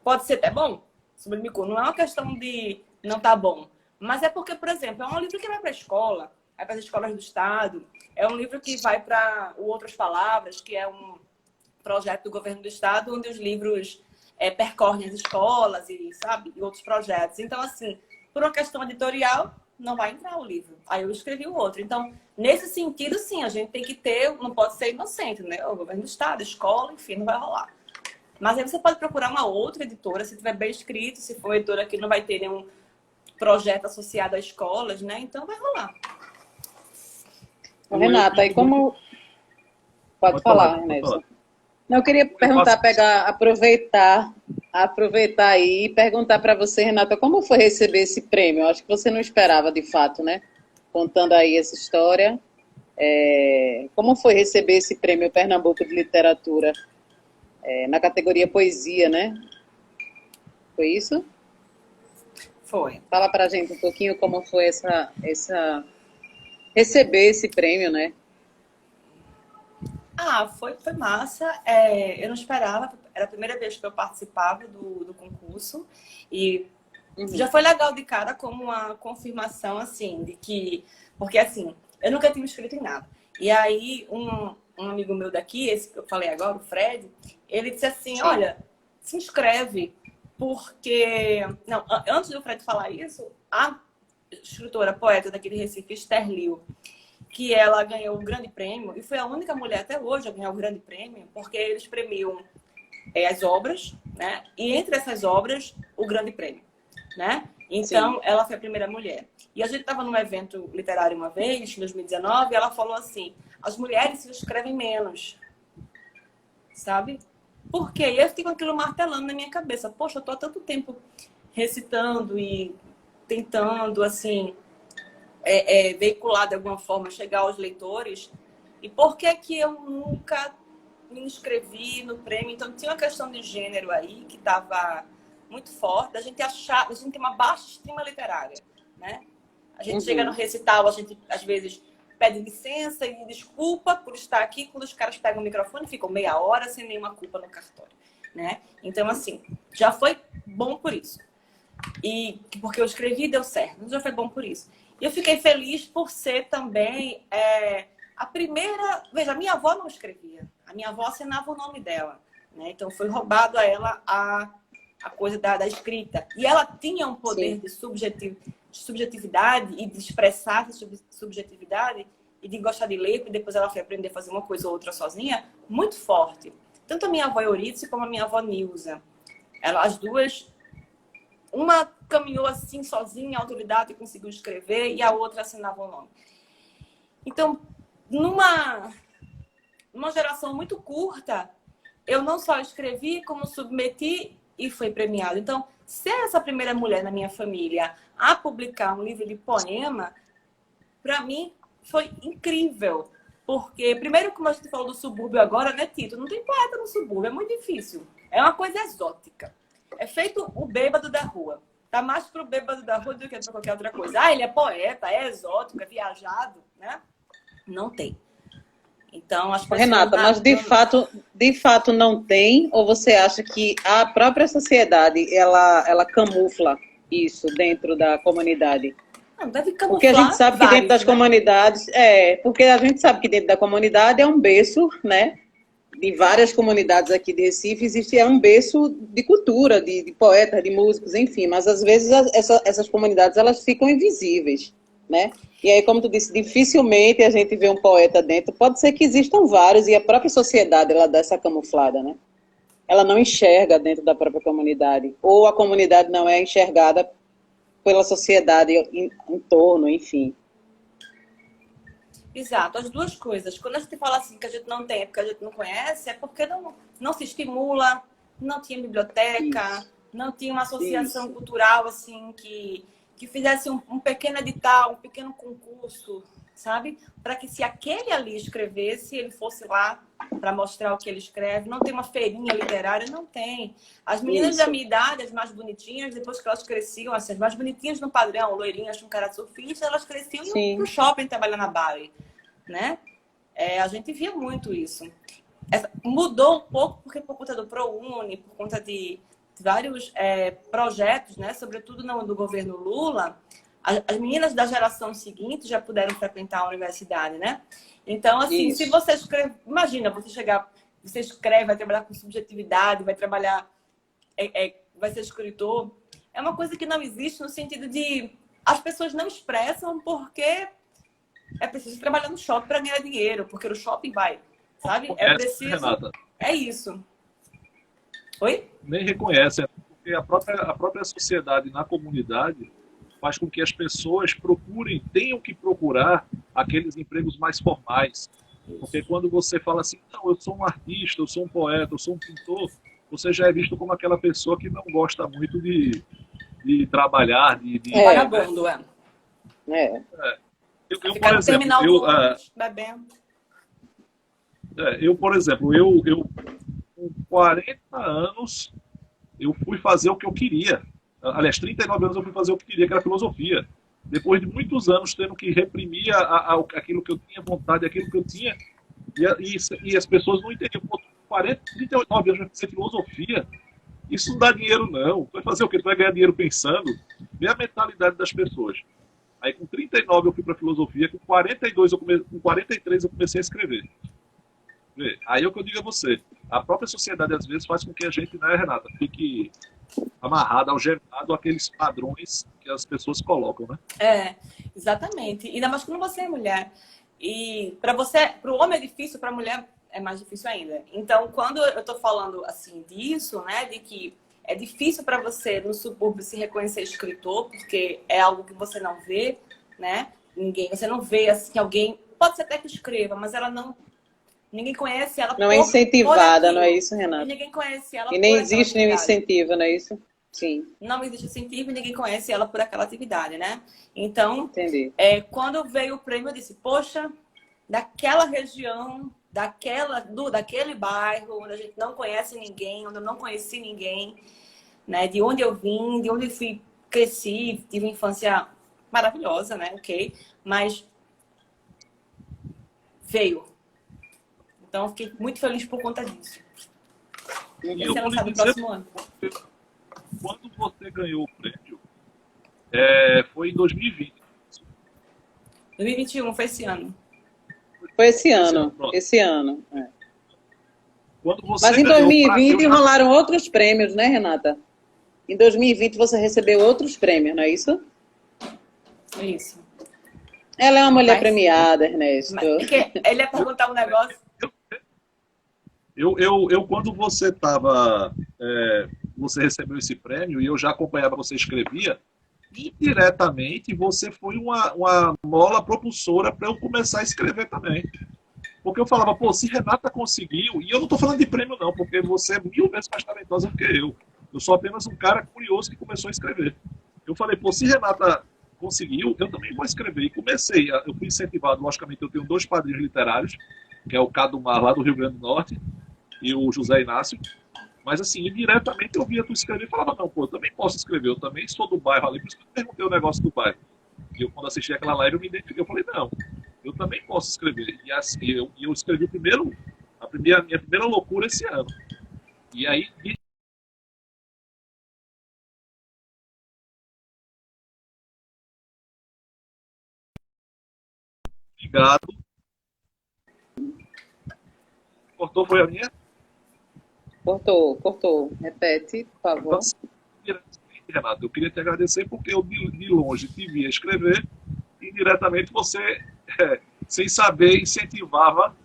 Pode ser até bom? Sublime Cu. Não é uma questão de não tá bom. Mas é porque, por exemplo, é um livro que vai para a escola, vai para as escolas do Estado, é um livro que vai para o Outras Palavras, que é um projeto do governo do Estado, onde os livros percorrem as escolas e, sabe, e outros projetos. Então, assim, por uma questão editorial, não vai entrar o livro. Aí eu escrevi o outro. Então, nesse sentido, sim, a gente tem que ter, não pode ser inocente, né? O governo do Estado, escola, enfim, não vai rolar. Mas aí você pode procurar uma outra editora, se tiver bem escrito, se for uma editora que não vai ter nenhum projeto associado a escolas, né? Então vai rolar.
Renata, e como... Pode falar, Nelson. Não, eu queria perguntar, aproveitar aí e perguntar para você, Renata, como foi receber esse prêmio? Eu acho que você não esperava, de fato, né? Contando aí essa história. Como foi receber esse prêmio Pernambuco de Literatura na categoria Poesia, né? Foi isso?
Foi.
Fala pra gente um pouquinho como foi receber esse prêmio, né?
Foi massa. Eu não esperava. Era a primeira vez que eu participava do concurso. E já foi legal de cara como uma confirmação, assim, de que... Porque, assim, eu nunca tinha escrito em nada. E aí, um amigo meu daqui, esse que eu falei agora, o Fred, ele disse assim, olha, se inscreve, porque... Não, antes do Fred falar isso, a escritora, poeta daqui de Recife, Esther Liu, que ela ganhou o grande prêmio, e foi a única mulher até hoje a ganhar o grande prêmio, porque eles premiam as obras, né? E entre essas obras, o grande prêmio, né? Então, ela foi a primeira mulher. E a gente estava num evento literário uma vez, em 2019, e ela falou assim, as mulheres se inscrevem menos, sabe? Por quê? E eu fiquei com aquilo martelando na minha cabeça. Poxa, eu tô há tanto tempo recitando e tentando, assim, veicular de alguma forma, chegar aos leitores. E por que que eu nunca me inscrevi no prêmio? Então, tinha uma questão de gênero aí que estava muito forte. A gente tem uma baixa estima literária, né? A gente chega no recital, a gente, às vezes, pede licença e desculpa por estar aqui. Quando os caras pegam o microfone, ficam meia hora sem nenhuma culpa no cartório, né? Então, assim, já foi bom por isso. E porque eu escrevi e deu certo. Mas já foi bom por isso. E eu fiquei feliz por ser também a primeira... Veja, a minha avó não escrevia. A minha avó assinava o nome dela, né? Então, foi roubado a ela a coisa da escrita. E ela tinha um poder de subjetividade e de expressar essa subjetividade e de gostar de ler, e depois ela foi aprender a fazer uma coisa ou outra sozinha, muito forte. Tanto a minha avó Eurídice como a minha avó Nilza. As duas... Uma caminhou assim sozinha, a autoridade conseguiu escrever, e a outra assinava o nome. Então, numa geração muito curta, eu não só escrevi, como submeti e foi premiado. Então, ser essa primeira mulher na minha família a publicar um livro de poema, para mim, foi incrível. Porque, primeiro, como a gente falou do subúrbio agora, né, Tito? Não tem poeta no subúrbio, é muito difícil. É uma coisa exótica. É feito o bêbado da rua. Tá mais pro bêbado da rua do que pra qualquer outra coisa. Ele é poeta, é exótico, é viajado, né? Não tem. Então, as pessoas...
Renata, mas de fato não tem? Ou você acha que a própria sociedade, ela camufla isso dentro da comunidade?
Não, deve camuflar.
Porque a gente sabe que dentro das comunidades... porque a gente sabe que dentro da comunidade é um berço, né? De várias comunidades aqui de Recife, existe um berço de cultura, de poetas, de músicos, enfim. Mas, às vezes, essas comunidades, elas ficam invisíveis. né? E aí, como tu disse, dificilmente a gente vê um poeta dentro. Pode ser que existam vários, e a própria sociedade, ela dá essa camuflada, né? Ela não enxerga dentro da própria comunidade, ou a comunidade não é enxergada pela sociedade em torno, enfim.
Exato, as duas coisas. Quando a gente fala assim que a gente não tem, é porque a gente não conhece, é porque não se estimula, não tinha biblioteca,
Isso.
não tinha uma associação
Isso.
cultural assim que fizesse um pequeno edital, um pequeno concurso, sabe? Para que se aquele ali escrevesse, ele fosse lá para mostrar o que ele escreve. Não tem uma feirinha literária, não tem. As meninas da minha idade, as mais bonitinhas, depois que elas cresciam, assim, as mais bonitinhas no padrão, loirinhas com cara de surfista, elas cresciam e iam pro shopping trabalhar na Bali, né? A gente via muito isso. Mudou um pouco porque por conta do ProUni, por conta de vários projetos, né? Sobretudo do governo Lula, as meninas da geração seguinte já puderam frequentar a universidade, né? Então, assim, se você escreve... Imagina, você escreve, vai trabalhar com subjetividade, vai trabalhar... vai ser escritor. É uma coisa que não existe no sentido de... As pessoas não expressam porque é preciso trabalhar no shopping para ganhar dinheiro, porque o shopping vai, sabe? É preciso...
Renata.
É isso. Oi?
Nem reconhecem, porque a própria sociedade na comunidade faz com que as pessoas tenham que procurar aqueles empregos mais formais. Porque quando você fala assim, não, eu sou um artista, eu sou um poeta, eu sou um pintor, você já é visto como aquela pessoa que não gosta muito de trabalhar,
Vagabundo,
Eu, por exemplo, eu com 40 anos, eu fui fazer o que eu queria. Aliás, 39 anos eu fui fazer o que eu queria, que era filosofia. Depois de muitos anos tendo que reprimir aquilo que eu tinha vontade, aquilo que eu tinha, e as pessoas não entendiam. 39 anos vai fazer filosofia? Isso não dá dinheiro, não. Tu vai fazer o quê? Tu vai ganhar dinheiro pensando? Vê a mentalidade das pessoas. Aí com 39 eu fui para filosofia, com 43 eu comecei a escrever. Aí é o que eu digo a você. A própria sociedade às vezes faz com que a gente, né, Renata, fique amarrado, algemado àqueles padrões que as pessoas colocam, né?
Exatamente. Ainda mais quando você é mulher. E para o homem é difícil, para a mulher é mais difícil ainda. Então, quando eu estou falando assim disso, né, de que é difícil para você no subúrbio se reconhecer escritor, porque é algo que você não vê, né? Você não vê assim alguém, pode ser até que escreva, mas ninguém conhece ela.
Não é incentivada, não é isso, Renata?
Ninguém conhece ela.
E nem existe nenhum incentivo, não é isso? Sim.
Não existe incentivo e ninguém conhece ela por aquela atividade, né? Então,
entendi.
Quando veio o prêmio, eu disse, poxa, daquela região, daquele bairro, onde a gente não conhece ninguém, onde eu não conheci ninguém, né? De onde eu vim, de onde eu cresci, tive uma infância maravilhosa, né? Ok? Mas veio. Então, fiquei muito feliz por conta disso.
E
você não sabe o próximo ano.
Quando você ganhou o prêmio, foi em 2020.
2021, foi esse ano.
Foi esse ano.
Quando você
Mas em 2020 rolaram outros prêmios, né, Renata? Em 2020 você recebeu outros prêmios, não é isso?
É isso.
Ela é uma mulher premiada, Ernesto.
Ele ia perguntar um negócio.
Quando você você recebeu esse prêmio e eu já acompanhava, você escrevia, indiretamente você foi uma mola propulsora para eu começar a escrever também. Porque eu falava, pô, se Renata conseguiu, e eu não estou falando de prêmio não, porque você é 1000 vezes mais talentosa do que eu. Eu sou apenas um cara curioso que começou a escrever. Eu falei, pô, se Renata conseguiu, eu também vou escrever. E comecei, eu fui incentivado, logicamente, eu tenho 2 padrinhos literários, que é o Cadumar, lá do Rio Grande do Norte, e o José Inácio. Mas, assim, indiretamente eu via tu escrever e falava, não, pô, eu também posso escrever, eu também sou do bairro ali, por isso que eu perguntei o negócio do bairro. E eu, quando assisti aquela live, eu me identifiquei, eu falei, não, eu também posso escrever. E assim, eu escrevi minha primeira loucura esse ano. E aí... Obrigado. Cortou, foi a minha?
Cortou. Repete, por favor.
Então, Renato, eu queria te agradecer porque eu de longe te via escrever e indiretamente você, sem saber, incentivava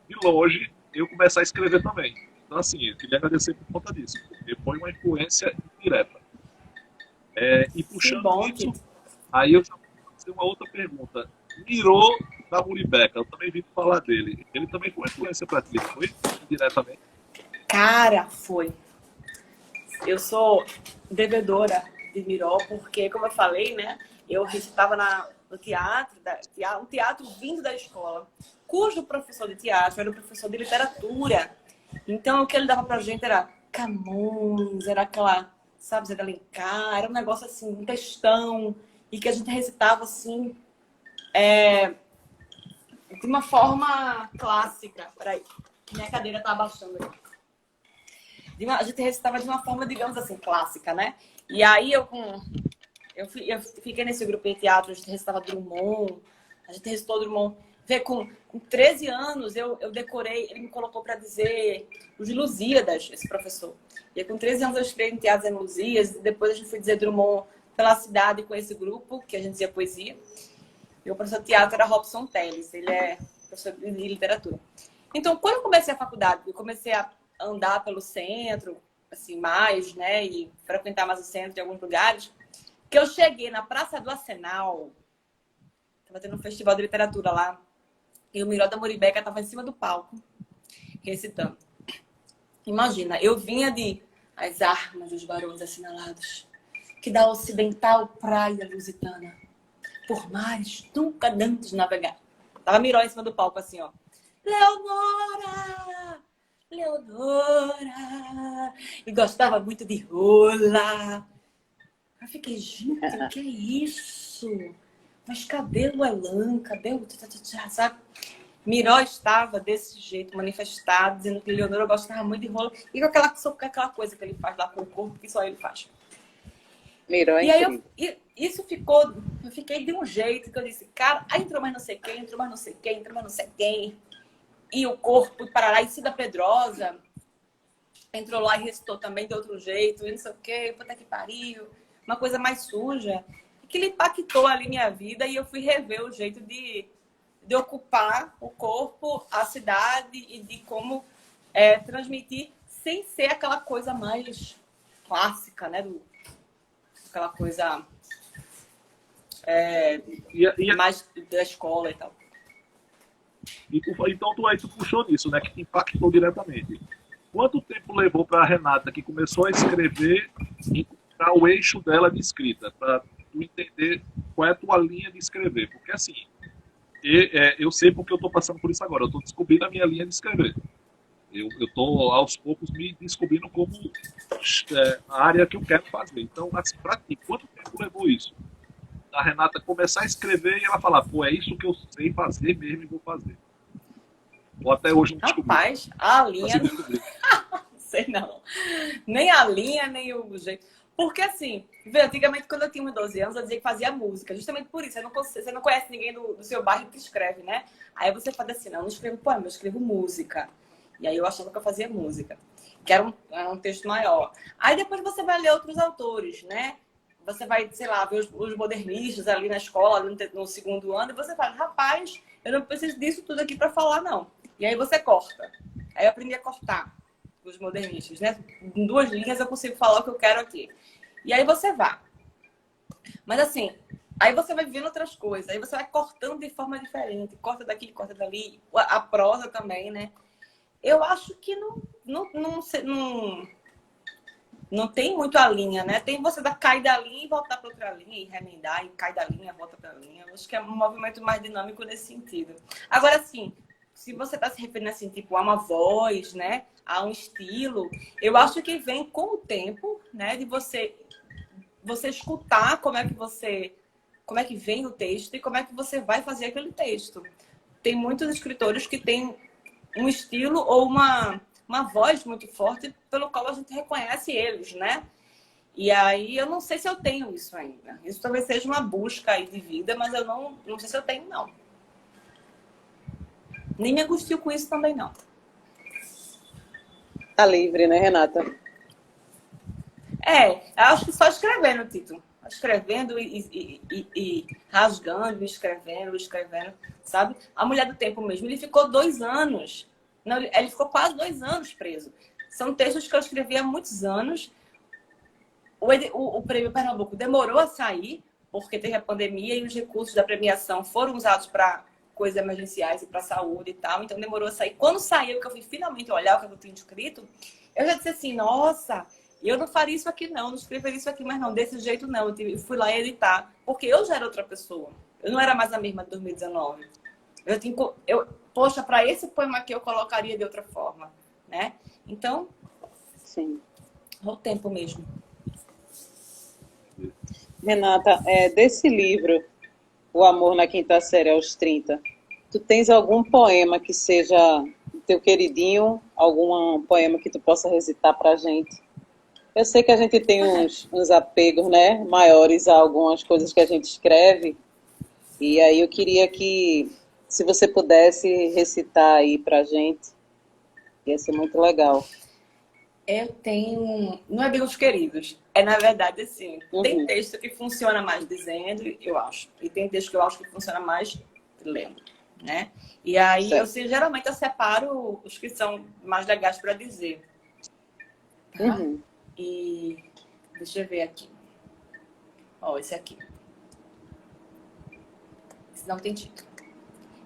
de longe eu começar a escrever também. Então, assim, eu queria agradecer por conta disso, porque foi uma influência indireta. E
Que
puxando
bom,
isso,
Tito.
aí eu já vou fazer uma outra pergunta. Mirô da Muribeca, eu também vi falar dele. Ele também foi uma influência para ti, foi? Indiretamente.
Cara, foi. Eu sou devedora de Miró, porque, como eu falei, né? Eu recitava no teatro, um teatro vindo da escola, cujo professor de teatro era o professor de literatura. Então, o que ele dava pra gente era Camões, era aquela, sabe, Zé de Alencar, era um negócio assim, um textão, e que a gente recitava assim, de uma forma clássica. Peraí, minha cadeira tá abaixando aqui. A gente recitava de uma forma, digamos assim, clássica, né? E aí eu fiquei nesse grupo de teatro, a gente recitava Drummond, a gente recitou Drummond. Com 13 anos eu decorei, ele me colocou para dizer os Lusíadas, esse professor. E aí, com 13 anos eu estreiei em teatro em Lusíadas, e depois a gente foi dizer Drummond pela cidade com esse grupo, que a gente dizia poesia. E o professor de teatro era Robson Teles, ele é professor de literatura. Então, quando eu comecei a faculdade, eu comecei a andar pelo centro, assim, mais, né, e frequentar mais o centro em alguns lugares, que eu cheguei na Praça do Arsenal, estava tendo um festival de literatura lá, e o Miró da Muribeca estava em cima do palco, recitando. Imagina, eu vinha de As Armas dos Barões Assinalados, que da ocidental praia lusitana, por mares nunca dantes navegar. Tava Miró em cima do palco, assim, ó. Leonora! Leonora! E gostava muito de rola. Eu fiquei, gente, o que é isso? Mas cadê o Elan? Cadê o... Sabe? Miró estava desse jeito, manifestado, dizendo que Leonora gostava muito de rola. E com aquela coisa que ele faz lá com o corpo, que só ele faz.
Miró é
E aí
incrível.
isso ficou... Eu fiquei de um jeito que eu disse, cara, aí entrou mais não sei quem, entrou mais não sei quem, entrou mais não sei quem. E o corpo, e Parará, e Cida Pedrosa entrou lá e recitou também de outro jeito, e não sei o quê, puta que pariu, uma coisa mais suja. Que ele impactou ali minha vida e eu fui rever o jeito de ocupar o corpo, a cidade e de como transmitir sem ser aquela coisa mais clássica, né? Aquela coisa mais da escola e tal.
Então tu puxou nisso, né? Que te impactou diretamente. Quanto tempo levou para a Renata, que começou a escrever, encontrar o eixo dela de escrita, para tu entender qual é a tua linha de escrever? Porque assim, eu sei porque eu estou passando por isso agora. Eu estou descobrindo a minha linha de escrever. Eu estou, aos poucos, me descobrindo como a área que eu quero fazer. Então, assim, para ti, quanto tempo levou isso? A Renata começar a escrever e ela falar, pô, é isso que eu sei fazer mesmo e vou fazer. Ou até hoje não descobri.
Rapaz, a linha... Não sei não. Nem a linha, nem o jeito. Porque assim, antigamente quando eu tinha uns 12 anos, eu dizia que fazia música. Justamente por isso. Você não conhece ninguém do seu bairro que escreve, né? Aí você fala assim, não escrevo poema, eu escrevo música. E aí eu achava que eu fazia música. Que era um texto maior. Aí depois você vai ler outros autores, né? Você vai, sei lá, ver os modernistas ali na escola, ali no segundo ano, e você fala, rapaz, eu não preciso disso tudo aqui para falar, não. E aí você corta. Aí eu aprendi a cortar os modernistas, né? Em 2 linhas eu consigo falar o que eu quero aqui. E aí você vai. Mas assim, aí você vai vendo outras coisas. Aí você vai cortando de forma diferente. Corta daqui, corta dali. A prosa também, né? Eu acho que não tem muito a linha, né? Tem você cair da linha e voltar para outra linha, e remendar, e cai da linha, volta para a linha. Eu acho que é um movimento mais dinâmico nesse sentido. Agora, sim, se você está se referindo assim, tipo, a uma voz, né? A um estilo, eu acho que vem com o tempo, né? De você escutar como é que vem o texto e como é que você vai fazer aquele texto. Tem muitos escritores que têm um estilo ou uma voz muito forte pelo qual a gente reconhece eles, né? E aí eu não sei se eu tenho isso ainda. Isso talvez seja uma busca aí de vida, mas eu não sei se eu tenho, não. Nem me angustio com isso também, não.
Tá livre, né, Renata?
Eu acho que só escrevendo, Tito. escrevendo e rasgando, escrevendo, sabe? A Mulher do Tempo mesmo, ele ficou 2 anos. Não, ele ficou quase 2 anos preso. São textos que eu escrevi há muitos anos. O Prêmio Pernambuco demorou a sair, porque teve a pandemia e os recursos da premiação foram usados para coisas emergenciais e para saúde e tal. Então demorou a sair. Quando saiu, que eu fui finalmente olhar o que eu tinha escrito, eu já disse assim, nossa, eu não faria isso aqui não escreveria isso aqui, mas não, desse jeito não. Eu fui lá editar, porque eu já era outra pessoa. Eu não era mais a mesma de 2019. Poxa, para esse poema aqui eu colocaria de outra forma, né? Então,
Sim.
o tempo mesmo.
Renata, desse livro, O Amor na Quinta Série aos 30, tu tens algum poema que seja teu queridinho? Algum poema que tu possa recitar pra gente? Eu sei que a gente tem uns apegos, né, maiores a algumas coisas que a gente escreve, e aí eu queria que, se você pudesse recitar aí pra gente, ia ser muito legal.
Eu tenho... Não é bem os queridos. É, na verdade, assim, tem texto que funciona mais dizendo, eu acho. E tem texto que eu acho que funciona mais lendo, né? E aí, geralmente, eu separo os que são mais legais para dizer. Tá? E... Deixa eu ver aqui. Ó, esse aqui. Esse não tem título.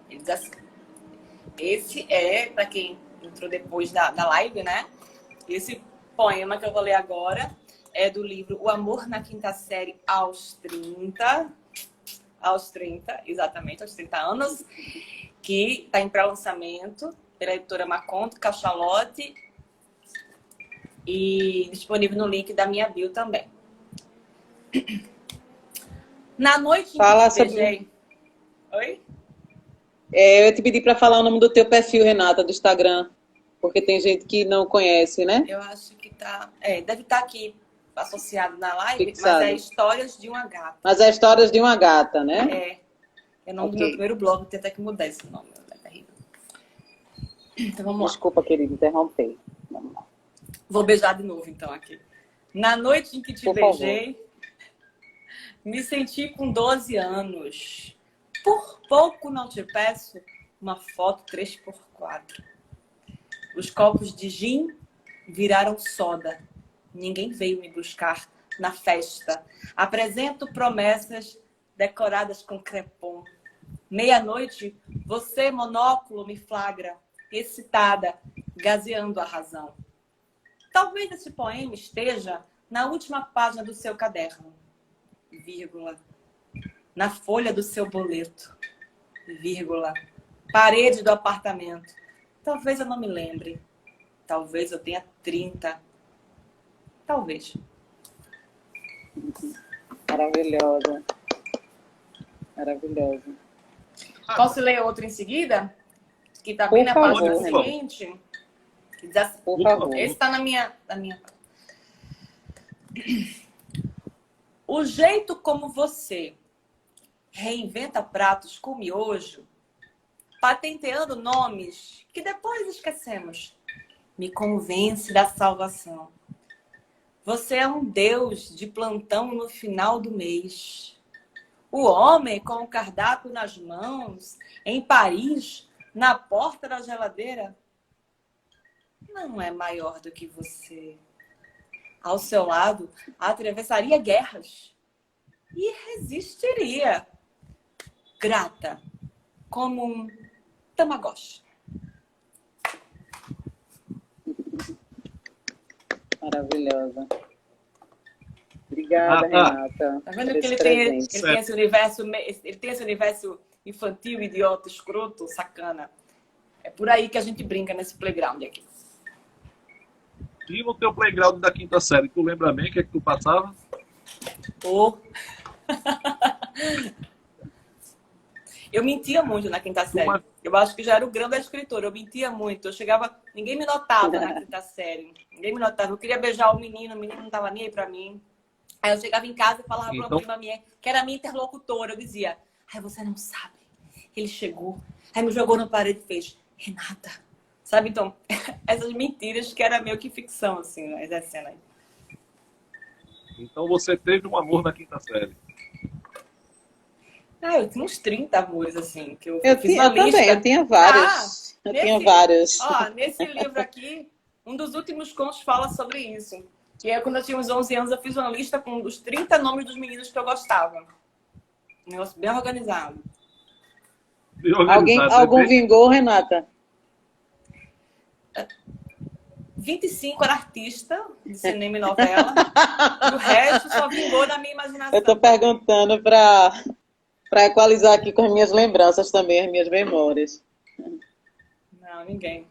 Ele diz assim. Esse é, para quem entrou depois da live, né? Esse poema que eu vou ler agora é do livro O Amor na Quinta Série aos 30. Aos 30, exatamente, aos 30 anos. Que está em pré-lançamento pela editora Maconto, Cachalote. E disponível no link da minha bio também. Na noite em que te beijei... Oi?
Eu ia te pedir para falar o nome do teu perfil, Renata, do Instagram. Porque tem gente que não conhece, né?
Eu acho que tá... deve estar aqui associado na live,
Fixado.
mas é Histórias de uma Gata.
Mas é Histórias de uma Gata, né?
É o nome do meu primeiro blog, tem até que mudar esse nome. É terrível. Então vamos lá.
Desculpa, querido, interromper. Vamos lá.
Vou beijar de novo, então, aqui. Na noite em que te beijei, me senti com 12 anos. Por pouco não te peço uma foto 3x4. Os copos de gin viraram soda. Ninguém veio me buscar na festa. Apresento promessas decoradas com crepom. Meia-noite, você, monóculo, me flagra, excitada, gazeando a razão. Talvez esse poema esteja na última página do seu caderno, vírgula, na folha do seu boleto, vírgula, parede do apartamento. Talvez eu não me lembre. Talvez eu tenha 30. Talvez.
Maravilhosa. Maravilhosa.
Posso ler outro em seguida? Que está bem na página seguinte. Que diz assim,
por favor.
Esse está na minha... O jeito como você reinventa pratos com miojo, patenteando nomes que depois esquecemos, me convence da salvação. Você é um deus de plantão no final do mês. O homem com o cardápio nas mãos, em Paris, na porta da geladeira, não é maior do que você. Ao seu lado, atravessaria guerras e resistiria. Grata, como um Tamagotchi.
Maravilhosa. Obrigada, Renata.
Tá vendo que ele tem esse universo infantil, idiota, escroto, sacana? É por aí que a gente brinca nesse playground aqui.
E no teu playground da quinta série, tu lembra bem o que é que tu passava?
Eu mentia muito na quinta série. Eu acho que já era o grão da escritora. Eu mentia muito. Eu chegava... Ninguém me notava na quinta série. Ninguém me notava. Eu queria beijar o menino não tava nem aí pra mim. Aí eu chegava em casa e falava pra uma prima minha, que era minha interlocutora. Eu dizia, você não sabe. Ele chegou. Aí me jogou na parede e fez, Renata. Sabe, então, essas mentiras que era meio que ficção, assim, exercendo aí.
Então você teve um amor na quinta série.
Eu tinha uns 30 amores, assim, que eu
Eu
fiz uma lista.
também, eu tinha vários. Eu tinha vários.
Ó, nesse livro aqui, um dos últimos contos fala sobre isso. E aí, quando eu tinha uns 11 anos, eu fiz uma lista com os 30 nomes dos meninos que eu gostava. Um negócio bem organizado.
Algum vingou, Renata?
25 era artista de cinema e novela. O resto só vingou na minha imaginação.
Eu estou perguntando para equalizar aqui com as minhas lembranças também, as minhas memórias.
Não, ninguém.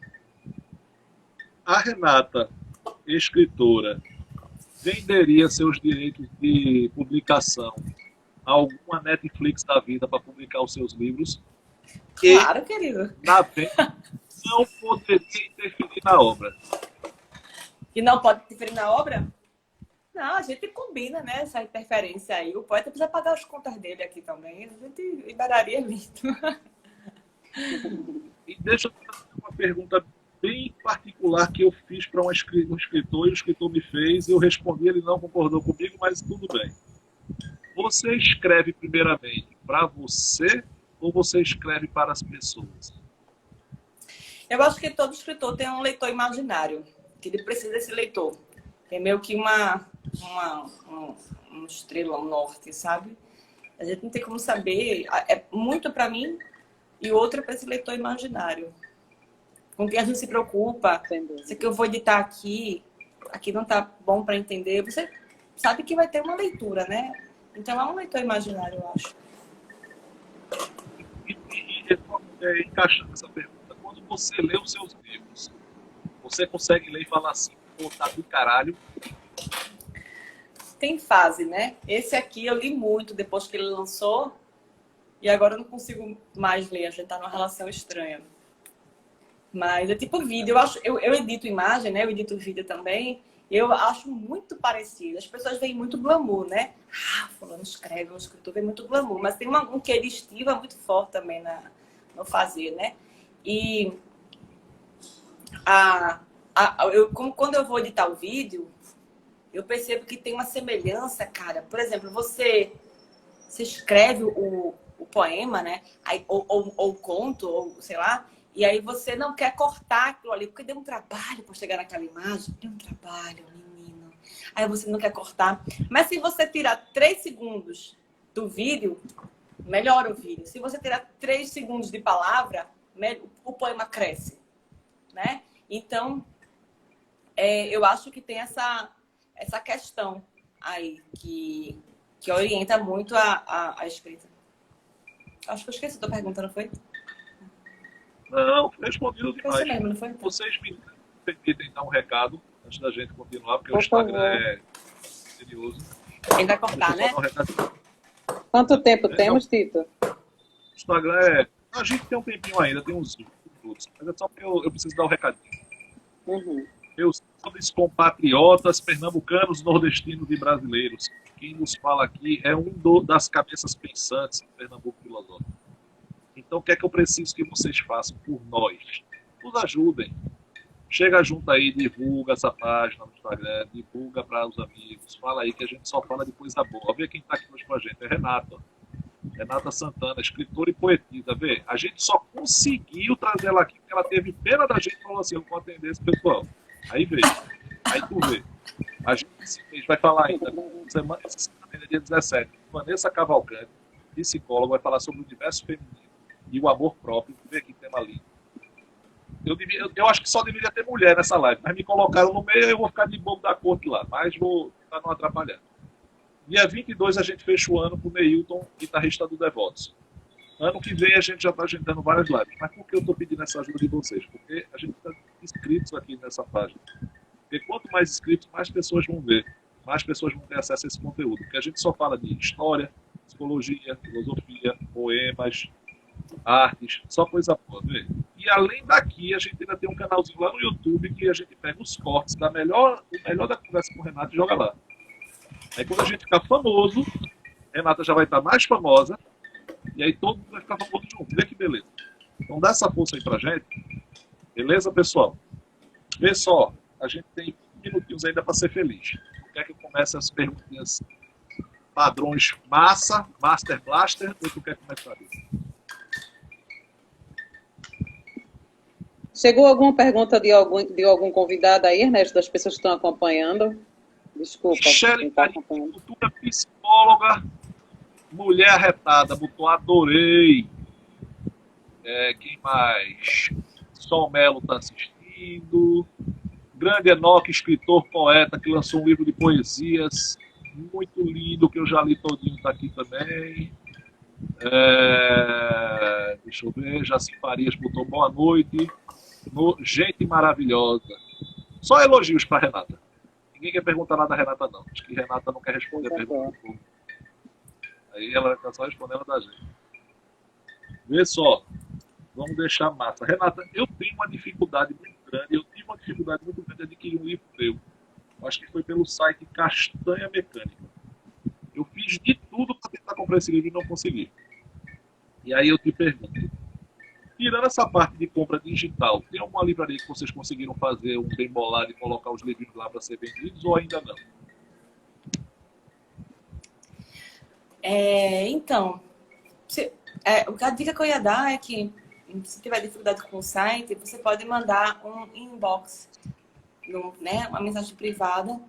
A Renata, escritora, venderia seus direitos de publicação a alguma Netflix da vida para publicar os seus livros?
Claro, querido.
Na venda, não poderia interferir na obra.
E não pode interferir na obra? Não, a gente combina, né? Essa interferência aí. O poeta precisa pagar as contas dele aqui também. A gente liberaria lindo.
E deixa eu fazer uma pergunta bem particular que eu fiz para um escritor, e o escritor me fez, e eu respondi, ele não concordou comigo, mas tudo bem. Você escreve primeiramente para você ou você escreve para as pessoas?
Eu acho que todo escritor tem um leitor imaginário, que ele precisa desse leitor. É meio que um estrela, um norte, sabe? A gente não tem como saber. É muito para mim e outra para esse leitor imaginário. Com quem a gente se preocupa. Se que eu vou editar aqui não tá bom para entender. Você sabe que vai ter uma leitura, né? Então é um leitor imaginário, eu acho.
E encaixando essa pergunta, quando você lê os seus livros, você consegue ler e falar assim, pô, tá do caralho?
Tem fase, né? Esse aqui eu li muito depois que ele lançou e agora eu não consigo mais ler. A gente tá numa relação estranha. Mas é tipo vídeo. Eu edito imagem, né? Eu edito vídeo também. Eu acho muito parecido. As pessoas veem muito glamour, né? Fulano escreve, um escritor vê muito glamour. Mas tem um quê de estiva muito forte também no fazer, né? E quando eu vou editar o vídeo, eu percebo que tem uma semelhança, cara. Por exemplo, você escreve o poema, né? Aí, ou o conto, ou sei lá, e aí você não quer cortar aquilo ali, porque deu um trabalho para chegar naquela imagem. Deu um trabalho, menino. Aí você não quer cortar. Mas se você tirar 3 segundos do vídeo, melhora o vídeo. Se você tirar 3 segundos de palavra, o poema cresce, né? Então, eu acho que tem essa questão aí que orienta muito a escrita. Acho que eu esqueci a tua pergunta, não foi?
Não, respondido demais.
Você lembra, não foi?
Vocês me permitem dar um recado antes da gente continuar, porque o Instagram é misterioso.
Ainda cortar, né?
Quanto tempo temos, Tito?
O Instagram a gente tem um tempinho ainda, tem uns minutos, mas é só porque eu preciso dar um recadinho.
Uhum.
Meus nobres compatriotas pernambucanos, nordestinos e brasileiros, quem nos fala aqui é das cabeças pensantes do Pernambuco filosófico. Então, o que é que eu preciso que vocês façam por nós? Nos ajudem. Chega junto aí, divulga essa página no Instagram, divulga para os amigos, fala aí que a gente só fala de coisa boa. Vê quem está aqui hoje com a gente, é Renata. Renata Santana, escritora e poetisa. Vê, a gente só conseguiu trazer ela aqui porque ela teve pena da gente e falou assim, eu vou atender esse pessoal. Aí veio. Aí tu vê. A gente vai falar ainda, essa semana, dia 17, Vanessa Cavalcante, psicóloga, vai falar sobre o universo feminino e o amor próprio. Vê que tema lindo. Eu acho que só deveria ter mulher nessa live, mas me colocaram no meio, eu vou ficar de bobo da corte lá, mas vou tentar não atrapalhar. Dia 22 a gente fecha o ano com o Neilton, guitarrista do Devotos. Ano que vem a gente já está agendando várias lives. Mas por que eu estou pedindo essa ajuda de vocês? Porque a gente está inscritos aqui nessa página. Porque quanto mais inscritos, mais pessoas vão ver. Mais pessoas vão ter acesso a esse conteúdo. Porque a gente só fala de história, psicologia, filosofia, poemas, artes, só coisa boa. Vê? E além daqui, a gente ainda tem um canalzinho lá no YouTube que a gente pega os cortes o melhor da conversa com o Renato e joga lá. Aí quando a gente ficar famoso, Renata já vai estar mais famosa, e aí todo mundo vai ficar famoso junto. Vê que beleza. Então dá essa força aí pra gente. Beleza, pessoal? Vê só, a gente tem minutinhos ainda para ser feliz. quer que eu comece as perguntas padrões massa, Master Blaster, ou tu quer começar isso?
Chegou alguma pergunta de algum convidado aí, Ernesto, das pessoas que estão acompanhando? Desculpa, quem
Michele
está
Maria,
acompanhando.
futura psicóloga, mulher arretada, botou adorei. Quem mais? Sol Melo está assistindo. Grande Enoque, escritor, poeta, que lançou um livro de poesias muito lindo, que eu já li todinho, está aqui também. Deixa eu ver, Jaci Farias botou boa noite. Gente maravilhosa. Só elogios para Renata. Ninguém quer perguntar nada a Renata, não. Acho que Renata não quer responder a pergunta do povo. Aí ela está só respondendo da gente. Vê só. Vamos deixar massa. Renata, eu tenho uma dificuldade muito grande. Eu tive uma dificuldade muito grande de adquirir um livro teu. Acho que foi pelo site Castanha Mecânica. Eu fiz de tudo para tentar comprar esse livro e não consegui. E aí eu te pergunto. Tirando essa parte de compra digital, tem alguma livraria que vocês conseguiram fazer um bem bolado e colocar os livros lá para ser vendidos ou ainda não?
Então, a dica que eu ia dar é que se tiver dificuldade com o site, você pode mandar um inbox, né, uma mensagem privada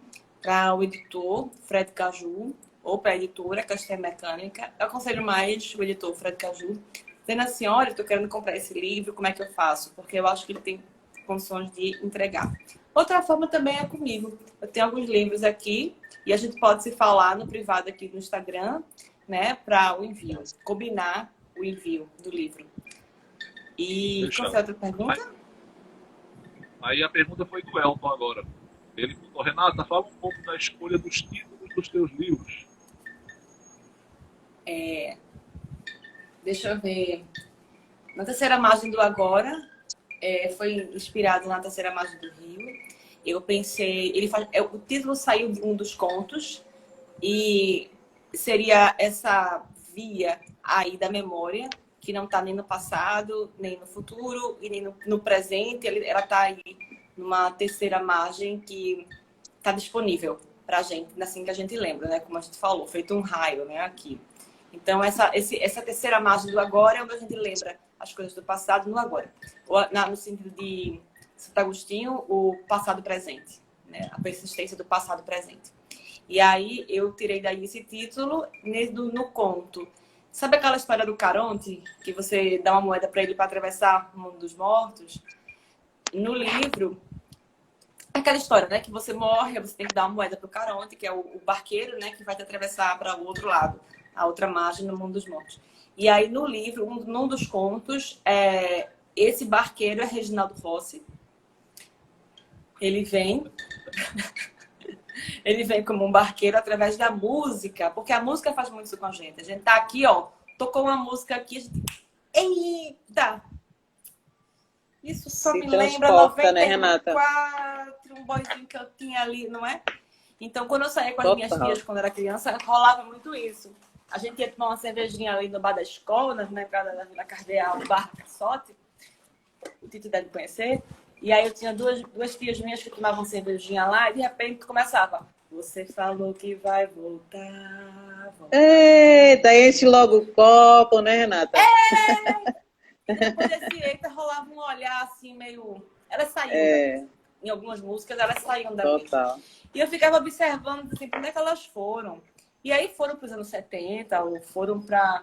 para o editor Fred Caju ou para a editora Castanha Mecânica. Eu aconselho mais o editor Fred Caju, dizendo assim: olha, estou querendo comprar esse livro, como é que eu faço? Porque eu acho que ele tem condições de entregar. Outra forma também é comigo. Eu tenho alguns livros aqui e a gente pode se falar no privado aqui no Instagram, né, para o envio, combinar o envio do livro. E qual foi a outra pergunta?
Aí a pergunta foi do Elton agora. Ele perguntou: Renata, fala um pouco da escolha dos títulos dos teus livros.
Deixa eu ver. Na Terceira Margem do Agora, foi inspirado na Terceira Margem do Rio. Eu pensei, o título saiu de um dos contos e seria essa via aí da memória, que não está nem no passado, nem no futuro e nem no presente. Ela está aí numa terceira margem que está disponível para a gente, assim que a gente lembra, né? Como a gente falou, feito um raio, né? Aqui. Então, essa terceira margem do agora é onde a gente lembra as coisas do passado no agora. No sentido de Santo Agostinho, o passado presente, né? A persistência do passado presente. E aí, eu tirei daí esse título no conto. Sabe aquela história do Caronte, que você dá uma moeda para ele para atravessar o mundo dos mortos? No livro, aquela história, né? Que você morre, você tem que dar uma moeda para o Caronte, que é o barqueiro, né? Que vai te atravessar para o outro lado, a outra margem no mundo dos mortos. E aí, no livro, num dos contos, esse barqueiro é Reginaldo Rossi. Ele vem... Ele vem como um barqueiro através da música, porque a música faz muito isso com a gente. A gente tá aqui, ó, tocou uma música aqui, a gente... Eita! Isso só me lembra 94,
né, Renata?
um boyzinho que eu tinha ali, não é? Então, quando eu saía com as minhas filhas, quando eu era criança, rolava muito isso. A gente ia tomar uma cervejinha ali no bar da escola, na entrada da Vila Cardeal, no bar Sote. O Tito deve conhecer. E aí eu tinha duas filhas minhas que tomavam cervejinha lá e de repente começava: você falou que vai voltar.
Eita, enche logo o copo, né, Renata?
E depois desse eita rolava um olhar assim meio... Elas saíam em algumas músicas, elas saíam da
Total.
mente. E eu ficava observando assim, onde é que elas foram. E aí foram para os anos 70, ou foram para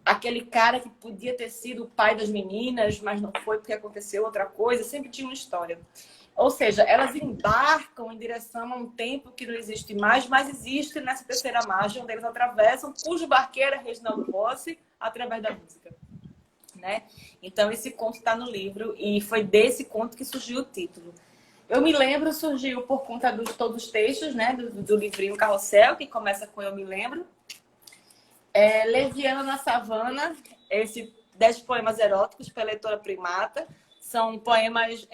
aquele cara que podia ter sido o pai das meninas, mas não foi porque aconteceu outra coisa. Sempre tinha uma história. Ou seja, elas embarcam em direção a um tempo que não existe mais, mas existe nessa terceira margem, onde eles atravessam, cujo barqueiro é Reginaldo Rossi, através da música. Né? Então, esse conto está no livro e foi desse conto que surgiu o título. Eu me lembro, surgiu por conta de todos os textos, né? do livrinho Carrossel, que começa com Eu Me Lembro. Leviana na Savana, 10 poemas eróticos pela editora Primata. São poemas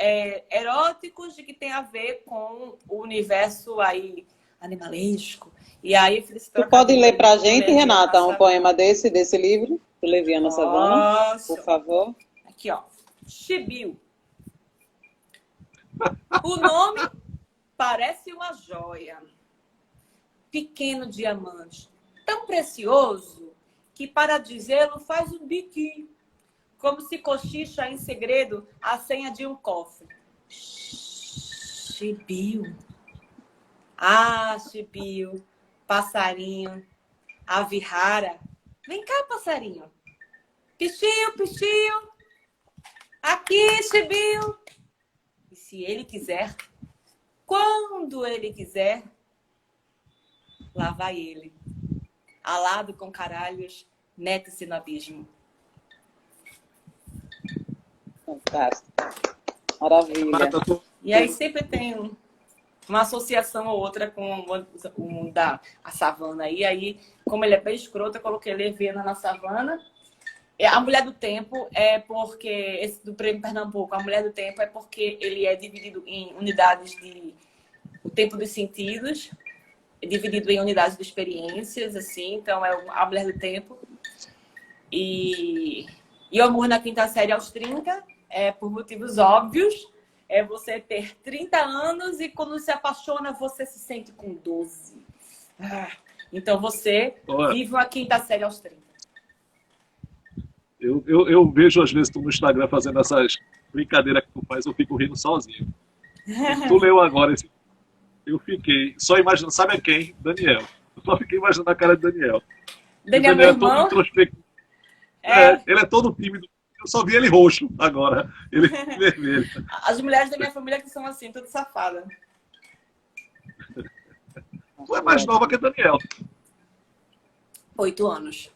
eróticos e que tem a ver com o universo aí animalesco. E aí,
tu pode ler pra gente, Renata, um poema desse livro, do Leviana Savana, por favor?
Aqui, ó. Chibiu. O nome parece uma joia. pequeno diamante, tão precioso, que para dizê-lo faz um biquinho, como se cochicha em segredo a senha de um cofre. Chibiu. Ah, chibiu, passarinho, ave rara. Vem cá, passarinho. Pichiu, pichiu. Aqui, chibiu. E se ele quiser, quando ele quiser, lá vai ele. Alado com caralhos, mete-se no abismo.
Fantástico. Maravilha.
E aí sempre tem uma associação ou outra com a savana. E aí, como ele é bem escroto, eu coloquei Levena na savana. A Mulher do Tempo é porque, esse do Prêmio Pernambuco, a Mulher do Tempo é porque ele é dividido em unidades de... O tempo dos sentidos, é dividido em unidades de experiências, assim. Então, é a Mulher do Tempo. E o Amor na Quinta Série aos 30, por motivos óbvios, é você ter 30 anos e quando se apaixona, você se sente com 12. Então, você vive uma quinta série aos 30.
Eu vejo, às vezes, tu no Instagram fazendo essas brincadeiras que tu faz, eu fico rindo sozinho. Tu leu agora esse... Eu fiquei só imaginando, sabe a quem? Daniel. Eu só fiquei imaginando a cara de Daniel.
Daniel,
Daniel
meu
é todo
irmão.
introspectivo. Ele é todo tímido. Eu só vi ele roxo agora. Ele vermelho.
As mulheres da minha família que são assim, tudo safada.
Tu é mais nova que Daniel.
8 anos.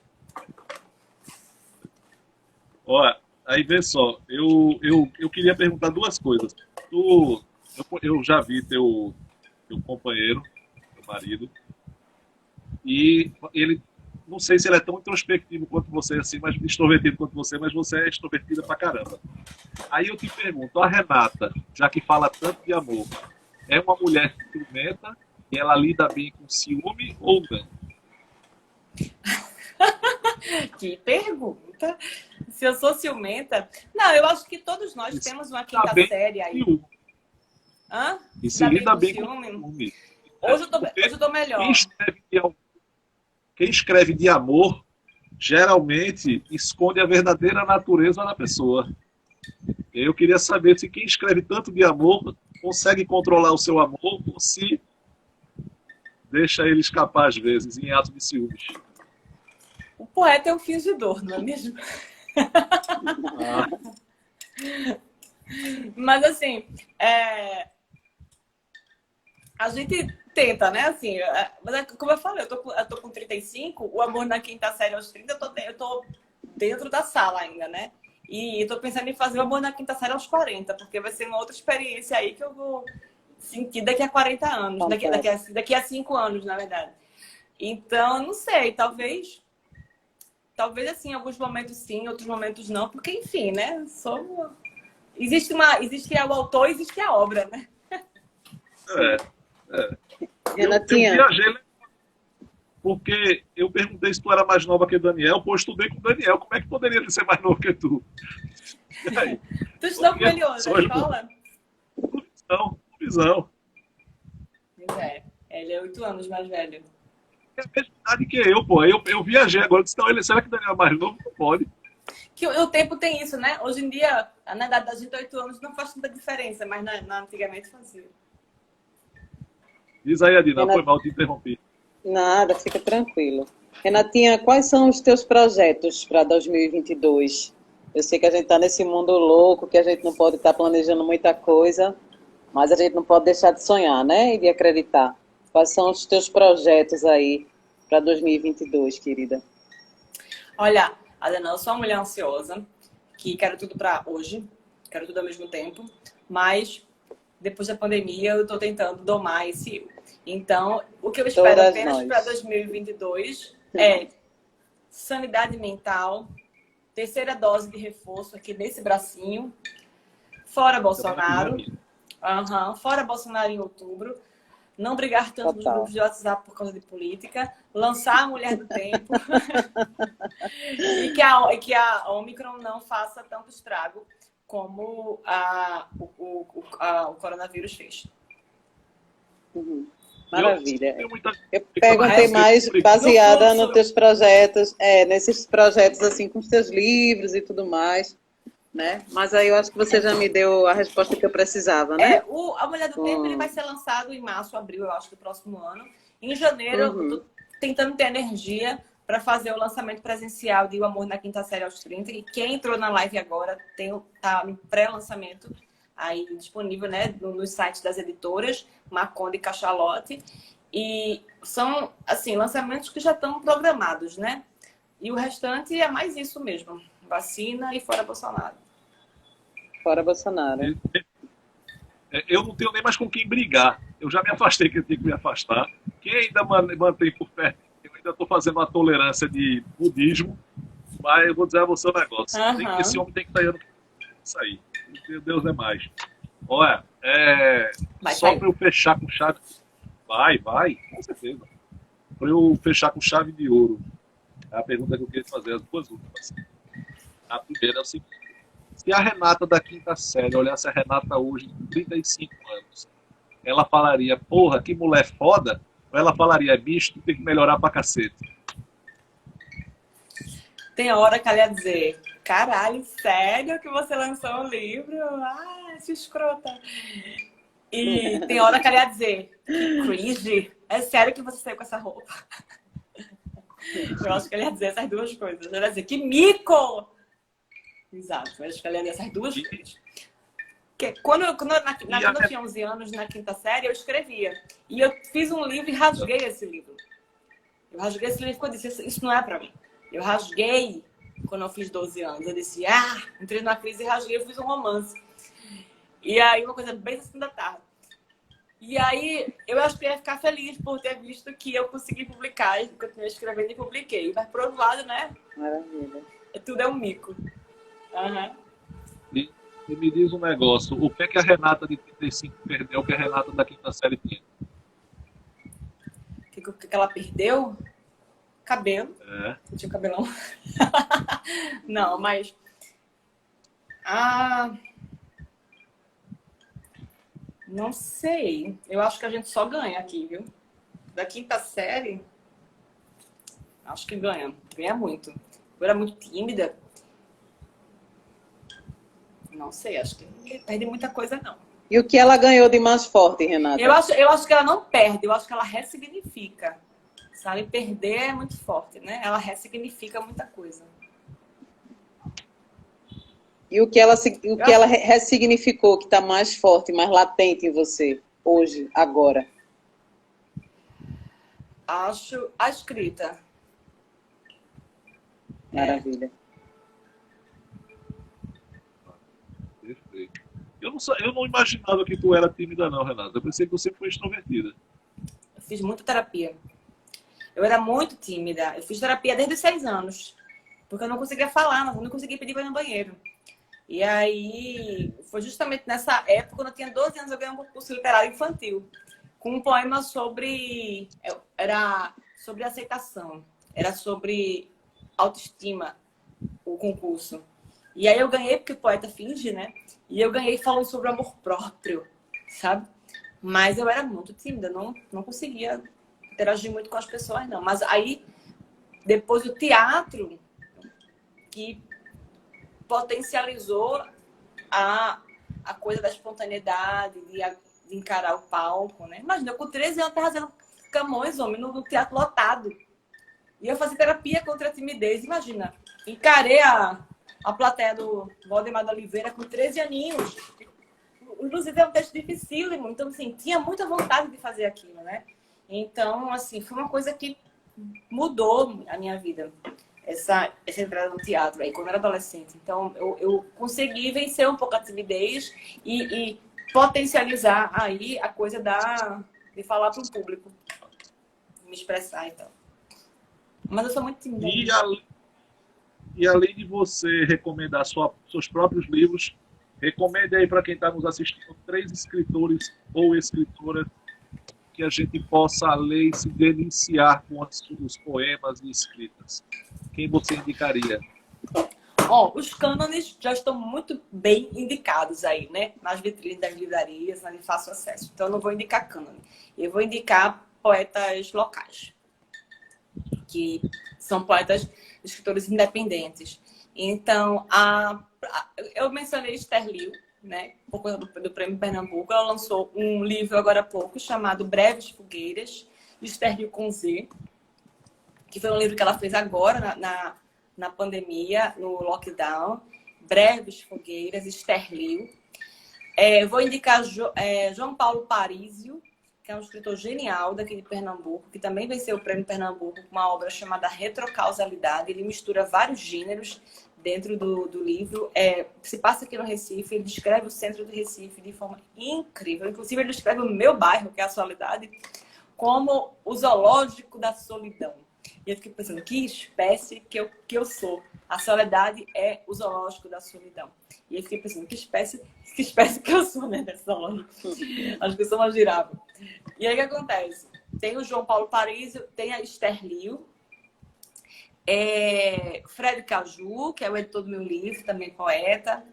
Olha, aí vê só, eu queria perguntar duas coisas. Eu já vi teu companheiro, teu marido, e ele, não sei se ele é tão introspectivo quanto você, assim, mas extrovertido quanto você, mas você é extrovertida pra caramba. Aí eu te pergunto, a Renata, já que fala tanto de amor, é uma mulher ciumenta e ela lida bem com ciúme ou não?
Que pergunta. Se eu sou ciumenta? Não, eu acho que todos nós temos uma quinta série aí. Hã?
E se lida bem com
ciúme?
ciúme.
Hoje eu tô melhor.
Quem escreve de amor, geralmente esconde a verdadeira natureza da pessoa. Eu queria saber se quem escreve tanto de amor consegue controlar o seu amor ou se deixa ele escapar às vezes em atos de ciúmes.
O poeta é um fingidor, não é mesmo? Mas assim, a gente tenta, né? Assim, mas como eu falei, eu tô com 35, o Amor na Quinta Série aos 30, eu tô dentro da sala ainda, né? E tô pensando em fazer o Amor na Quinta Série aos 40, porque vai ser uma outra experiência aí que eu vou sentir daqui a 40 anos, daqui a 5 anos, na verdade. Então, não sei, talvez assim, em alguns momentos sim, em outros momentos não, porque enfim, né? Existe o autor, existe a obra, né?
Renatinha.
Eu viajei, porque eu perguntei se tu era mais nova que Daniel, pô, eu estudei com Daniel, como é que poderia ser mais novo que tu?
Tu estudou com ele hoje, na escola?
Visão.
Ele é 8 anos mais velho.
É a mesma idade que eu, pô. Eu viajei agora, disse, não, será que Daniel é mais novo? Não pode.
Que o tempo tem isso, né? Hoje em dia, na idade da gente, 8 anos não faz tanta diferença, mas antigamente fazia.
Diz aí, Adina, foi mal, te interrompi.
Nada, fica tranquilo. Renatinha, quais são os teus projetos para 2022? Eu sei que a gente está nesse mundo louco, que a gente não pode estar planejando muita coisa, mas a gente não pode deixar de sonhar, né? E de acreditar. Quais são os teus projetos aí para 2022, querida?
Olha, Adina, eu sou uma mulher ansiosa, que quero tudo para hoje, quero tudo ao mesmo tempo, mas depois da pandemia eu estou tentando domar esse eu. Então, o que eu espero apenas para 2022 é sanidade mental, terceira dose de reforço aqui nesse bracinho, fora Bolsonaro, fora Bolsonaro em outubro, não brigar tanto nos grupos de WhatsApp por causa de política, lançar a Mulher do Tempo e que a Omicron não faça tanto estrago como o coronavírus fez.
Maravilha.
Eu muita...
Eu perguntei mais baseada nos teus projetos, nesses projetos assim, com os teus livros e tudo mais, né? Mas aí eu acho que você já me deu a resposta que eu precisava, né?
A Mulher do Tempo ele vai ser lançado em março, abril, eu acho, do próximo ano. Em janeiro, eu tô tentando ter energia para fazer o lançamento presencial de O Amor na Quinta Série aos 30. E quem entrou na live agora tá no pré-lançamento aí disponível, né, nos sites das editoras, Maconde e Cachalote. E são, assim, lançamentos que já estão programados, né? E o restante é mais isso mesmo. Vacina e fora Bolsonaro.
Fora Bolsonaro.
Eu não tenho nem mais com quem brigar. Eu já me afastei, que eu tinha que me afastar. Quem ainda mantém por perto, eu ainda estou fazendo uma tolerância de budismo, mas eu vou dizer a você um negócio. Esse homem tem que estar indo isso aí. Meu Deus, é mais. Olha, só para eu fechar com chave... Vai, com certeza. Para eu fechar com chave de ouro, é a pergunta que eu queria fazer, as duas últimas. A primeira é o seguinte: se a Renata da quinta série olhasse a Renata hoje, com 35 anos, ela falaria, porra, que mulher foda? Ou ela falaria, bicho, tu tem que melhorar pra cacete?
Tem hora que ela ia dizer, caralho, sério que você lançou um livro? Ah, essa escrota. E tem hora que ela ia dizer, cringe, é sério que você saiu com essa roupa? Eu acho que ela ia dizer essas duas coisas. Ela ia dizer, que mico! Exato, eu acho que ela ia dizer essas duas coisas. Porque quando eu tinha 11 anos, na quinta série, eu escrevia. E eu fiz um livro e rasguei esse livro. Eu rasguei esse livro quando eu disse, isso não é pra mim. Eu rasguei quando eu fiz 12 anos. Eu disse, entrei numa crise e rasguei, eu fiz um romance. E aí, uma coisa bem assim da tarde. E aí, eu acho que ia ficar feliz por ter visto que eu consegui publicar, e continuei escrevendo e publiquei. Mas, por outro lado, né?
Maravilha.
Tudo é um mico.
E me diz um negócio, o que é que a Renata de 35 perdeu que a Renata da quinta série tinha?
O que ela perdeu? Cabelo. Eu tinha cabelão. Não, mas... Não sei. Eu acho que a gente só ganha aqui, viu? Da quinta série, acho que ganha. Ganha muito. Eu era muito tímida. Não sei, acho que não perde muita coisa, não.
E o que ela ganhou de mais forte, Renata?
Eu acho que ela não perde, eu acho que ela ressignifica. Sabe? Perder é muito forte, né? Ela ressignifica muita coisa.
E o que ela ressignificou, que está mais forte, mais latente em você, hoje, agora?
Acho a escrita.
Maravilha.
Perfeito. Eu não imaginava que tu era tímida, não, Renata. Eu pensei que você foi extrovertida.
Eu fiz muita terapia. Eu era muito tímida. Eu fiz terapia desde os 6 anos. Porque eu não conseguia falar, não conseguia pedir para ir no banheiro. E aí, foi justamente nessa época, quando eu tinha 12 anos, eu ganhei um concurso literário infantil. Com um poema sobre... Era sobre aceitação. Era sobre autoestima, o concurso. E aí eu ganhei, porque o poeta finge, né? E eu ganhei falando sobre o amor próprio, sabe? Mas eu era muito tímida, não conseguia interagir muito com as pessoas, não. Mas aí, depois o teatro, que potencializou a coisa da espontaneidade, de encarar o palco, né? Imagina, eu com 13 anos estava fazendo Camões, homem, no teatro lotado. E eu fazia terapia contra a timidez. Imagina, encarei a plateia do Valdemar da Oliveira com 13 aninhos. Inclusive, é um texto dificílimo. Então, assim, tinha muita vontade de fazer aquilo, né? Então, assim, foi uma coisa que mudou a minha vida. Essa entrada no teatro aí, quando eu era adolescente. Então, eu consegui vencer um pouco a timidez e potencializar aí a coisa de falar para o público. Me expressar e tal. Mas eu sou muito tímida.
E além de você recomendar seus próprios livros, recomende aí para quem está nos assistindo 3 escritores ou escritoras que a gente possa ler e se deliciar com os poemas e escritas. Quem você indicaria?
Ó, os cânones já estão muito bem indicados aí, né? Nas vitrines das livrarias, de fácil acesso. Então, eu não vou indicar cânone. Eu vou indicar poetas locais, que são poetas, escritores independentes. Então, eu mencionei Esther Liu, né? Por conta do Prêmio Pernambuco. Ela lançou um livro agora há pouco, chamado Breves Fogueiras, Esther Liu com Z, que foi um livro que ela fez agora, na pandemia, no lockdown. Breves Fogueiras, Esther Liu. Vou indicar João Paulo Parísio, que é um escritor genial daqui de Pernambuco, que também venceu o Prêmio Pernambuco com uma obra chamada Retrocausalidade. Ele mistura vários gêneros dentro do livro. Se passa aqui no Recife, ele descreve o centro do Recife de forma incrível. Inclusive, ele descreve o meu bairro, que é a Soledade, como o zoológico da solidão. E eu fiquei pensando, que espécie que eu sou? A Soledade é o zoológico da solidão. E eu fiquei pensando, que espécie que eu sou, né, desse zoológico? Acho que eu sou uma girafa. E aí o que acontece? Tem o João Paulo Parísio, tem a Esther Liu, Fred Caju, que é o editor do meu livro, também poeta.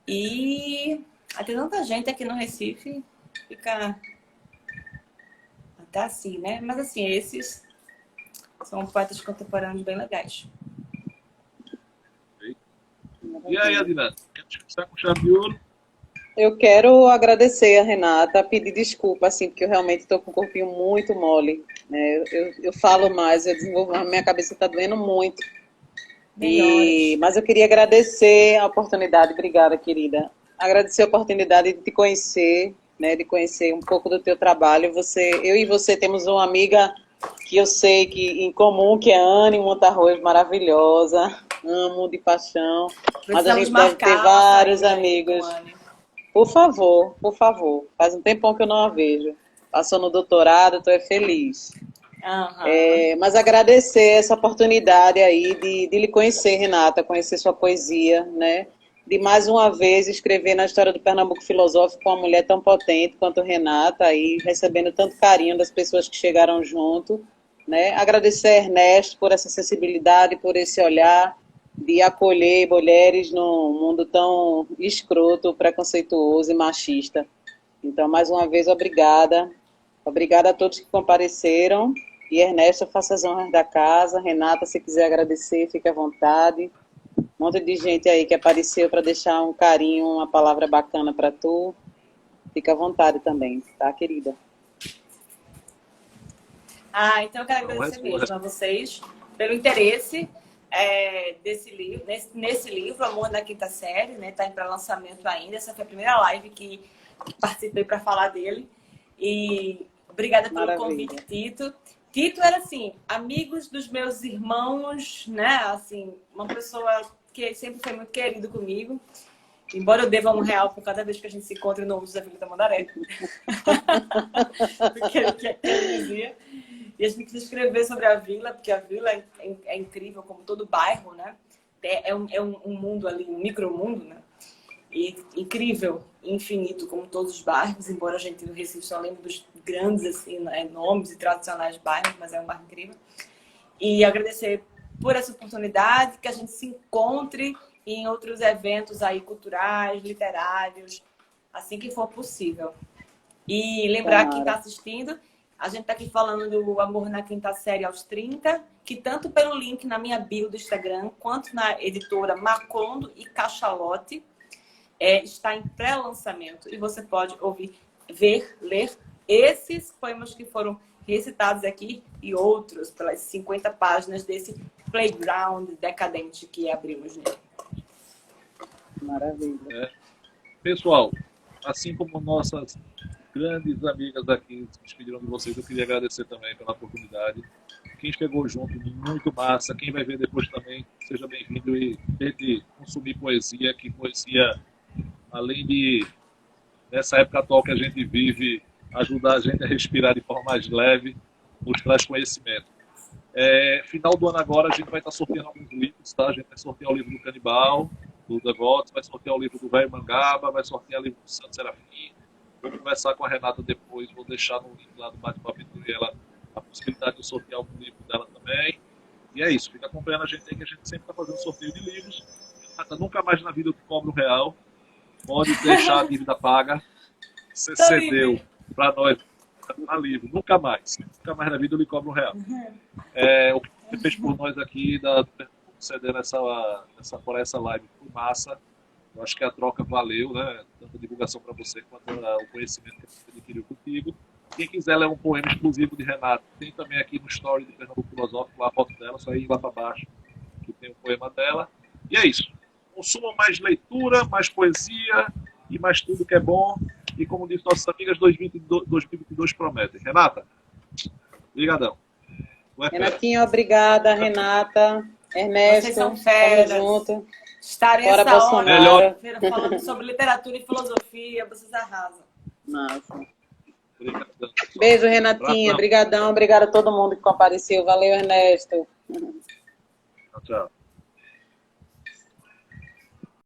E tem tanta gente aqui no Recife, fica até assim, né? Mas assim, esses são poetas contemporâneos bem legais.
E aí, Adilane, quer descansar com chave de ouro?
Eu quero agradecer a Renata, pedir desculpa, assim, porque eu realmente estou com o corpinho muito mole, né? Eu falo mais, minha cabeça está doendo muito. Mas eu queria agradecer a oportunidade, obrigada, querida. Agradecer a oportunidade de te conhecer, né? De conhecer um pouco do teu trabalho. Eu e você temos uma amiga que eu sei que em comum, que é a Anne Montarroz, maravilhosa, amo de paixão. Mas a gente deve ter vários amigos. Por favor, por favor. Faz um tempão que eu não a vejo. Passou no doutorado, estou feliz.
Uhum.
Mas agradecer essa oportunidade aí de lhe conhecer, Renata, conhecer sua poesia, né? De mais uma vez escrever na história do Pernambuco filosófico com uma mulher tão potente quanto Renata, aí recebendo tanto carinho das pessoas que chegaram junto, né? Agradecer a Ernesto por essa sensibilidade, por esse olhar de acolher mulheres num mundo tão escroto, preconceituoso e machista. Então, mais uma vez, obrigada. Obrigada a todos que compareceram. E Ernesto, faça as honras da casa. Renata, se quiser agradecer, fique à vontade. Um monte de gente aí que apareceu para deixar um carinho, uma palavra bacana para tu. Fica à vontade também, tá, querida?
Então eu quero agradecer mesmo a vocês pelo interesse desse livro, nesse livro, Amor na Quinta Série, né? Tá em pré-lançamento ainda. Essa foi a primeira live que participei para falar dele. E obrigada pelo convite, Tito. Tito era assim, amigos dos meus irmãos, né? Assim, uma pessoa que sempre foi muito querido comigo. Embora eu deva R$1 por cada vez que a gente se encontra no uso da Vila da Mandaré. Porque ele dizia. E a gente quis escrever sobre a vila, porque a vila é incrível, como todo bairro, né? É um mundo ali, um micromundo, né? E incrível, infinito, como todos os bairros, embora a gente no Recife só lembre dos grandes, assim, né, nomes e tradicionais bairros, mas é um bairro incrível. E agradecer por essa oportunidade, que a gente se encontre em outros eventos aí culturais, literários, assim que for possível. E lembrar quem está assistindo, a gente está aqui falando do Amor na Quinta Série aos 30, que tanto pelo link na minha bio do Instagram, quanto na editora Macondo e Cachalote, está em pré-lançamento. E você pode ouvir, ver, ler esses poemas que foram recitados aqui e outros pelas 50 páginas desse playground decadente que abrimos nele.
Maravilha.
Pessoal, assim como nossas grandes amigas aqui se despediram de vocês, eu queria agradecer também pela oportunidade. Quem chegou junto, muito massa. Quem vai ver depois também, seja bem-vindo e tente consumir poesia, que poesia, além de, nessa época atual que a gente vive, ajudar a gente a respirar de forma mais leve, nos traz conhecimento. Final do ano agora a gente vai estar sorteando alguns livros, tá? A gente vai sortear o livro do Canibal, do Devotos, vai sortear o livro do Velho Mangaba, vai sortear o livro do Santo Serafim. Vou conversar com a Renata depois, vou deixar no link lá do Bate-Papo entre ela a possibilidade de sortear algum livro dela também. E é isso, fica acompanhando a gente aí, que a gente sempre está fazendo sorteio de livros. Nunca mais na vida eu te cobro R$1. Pode deixar a dívida paga. Você
Tô
cedeu
livre.
para nós, tá livre. Nunca mais. Nunca mais na vida eu lhe cobro R$1. O que você fez por nós aqui, cedendo por essa live, foi massa. Eu acho que a troca valeu, né? Tanto a divulgação para você quanto o conhecimento que você adquiriu contigo. Quem quiser ler um poema exclusivo de Renato, tem também aqui no story de Pernambuco Filosófico, lá a foto dela, só ir lá para baixo, que tem o poema dela. E é isso. Consumam mais leitura, mais poesia e mais tudo que é bom. E como disse nossas amigas, 2022 prometem. Renata, brigadão.
Renatinha, obrigada. Renata, Ernesto,
Vocês são
tamo
feras.
junto.
Estarem
Fora
essa hora
Bolsonaro.
falando sobre literatura e filosofia, vocês arrasam.
Massa.
Brigadão.
Beijo, Renatinha.
Abração.
Obrigadão. Obrigada a todo mundo que compareceu. Valeu, Ernesto.
Tchau, tchau.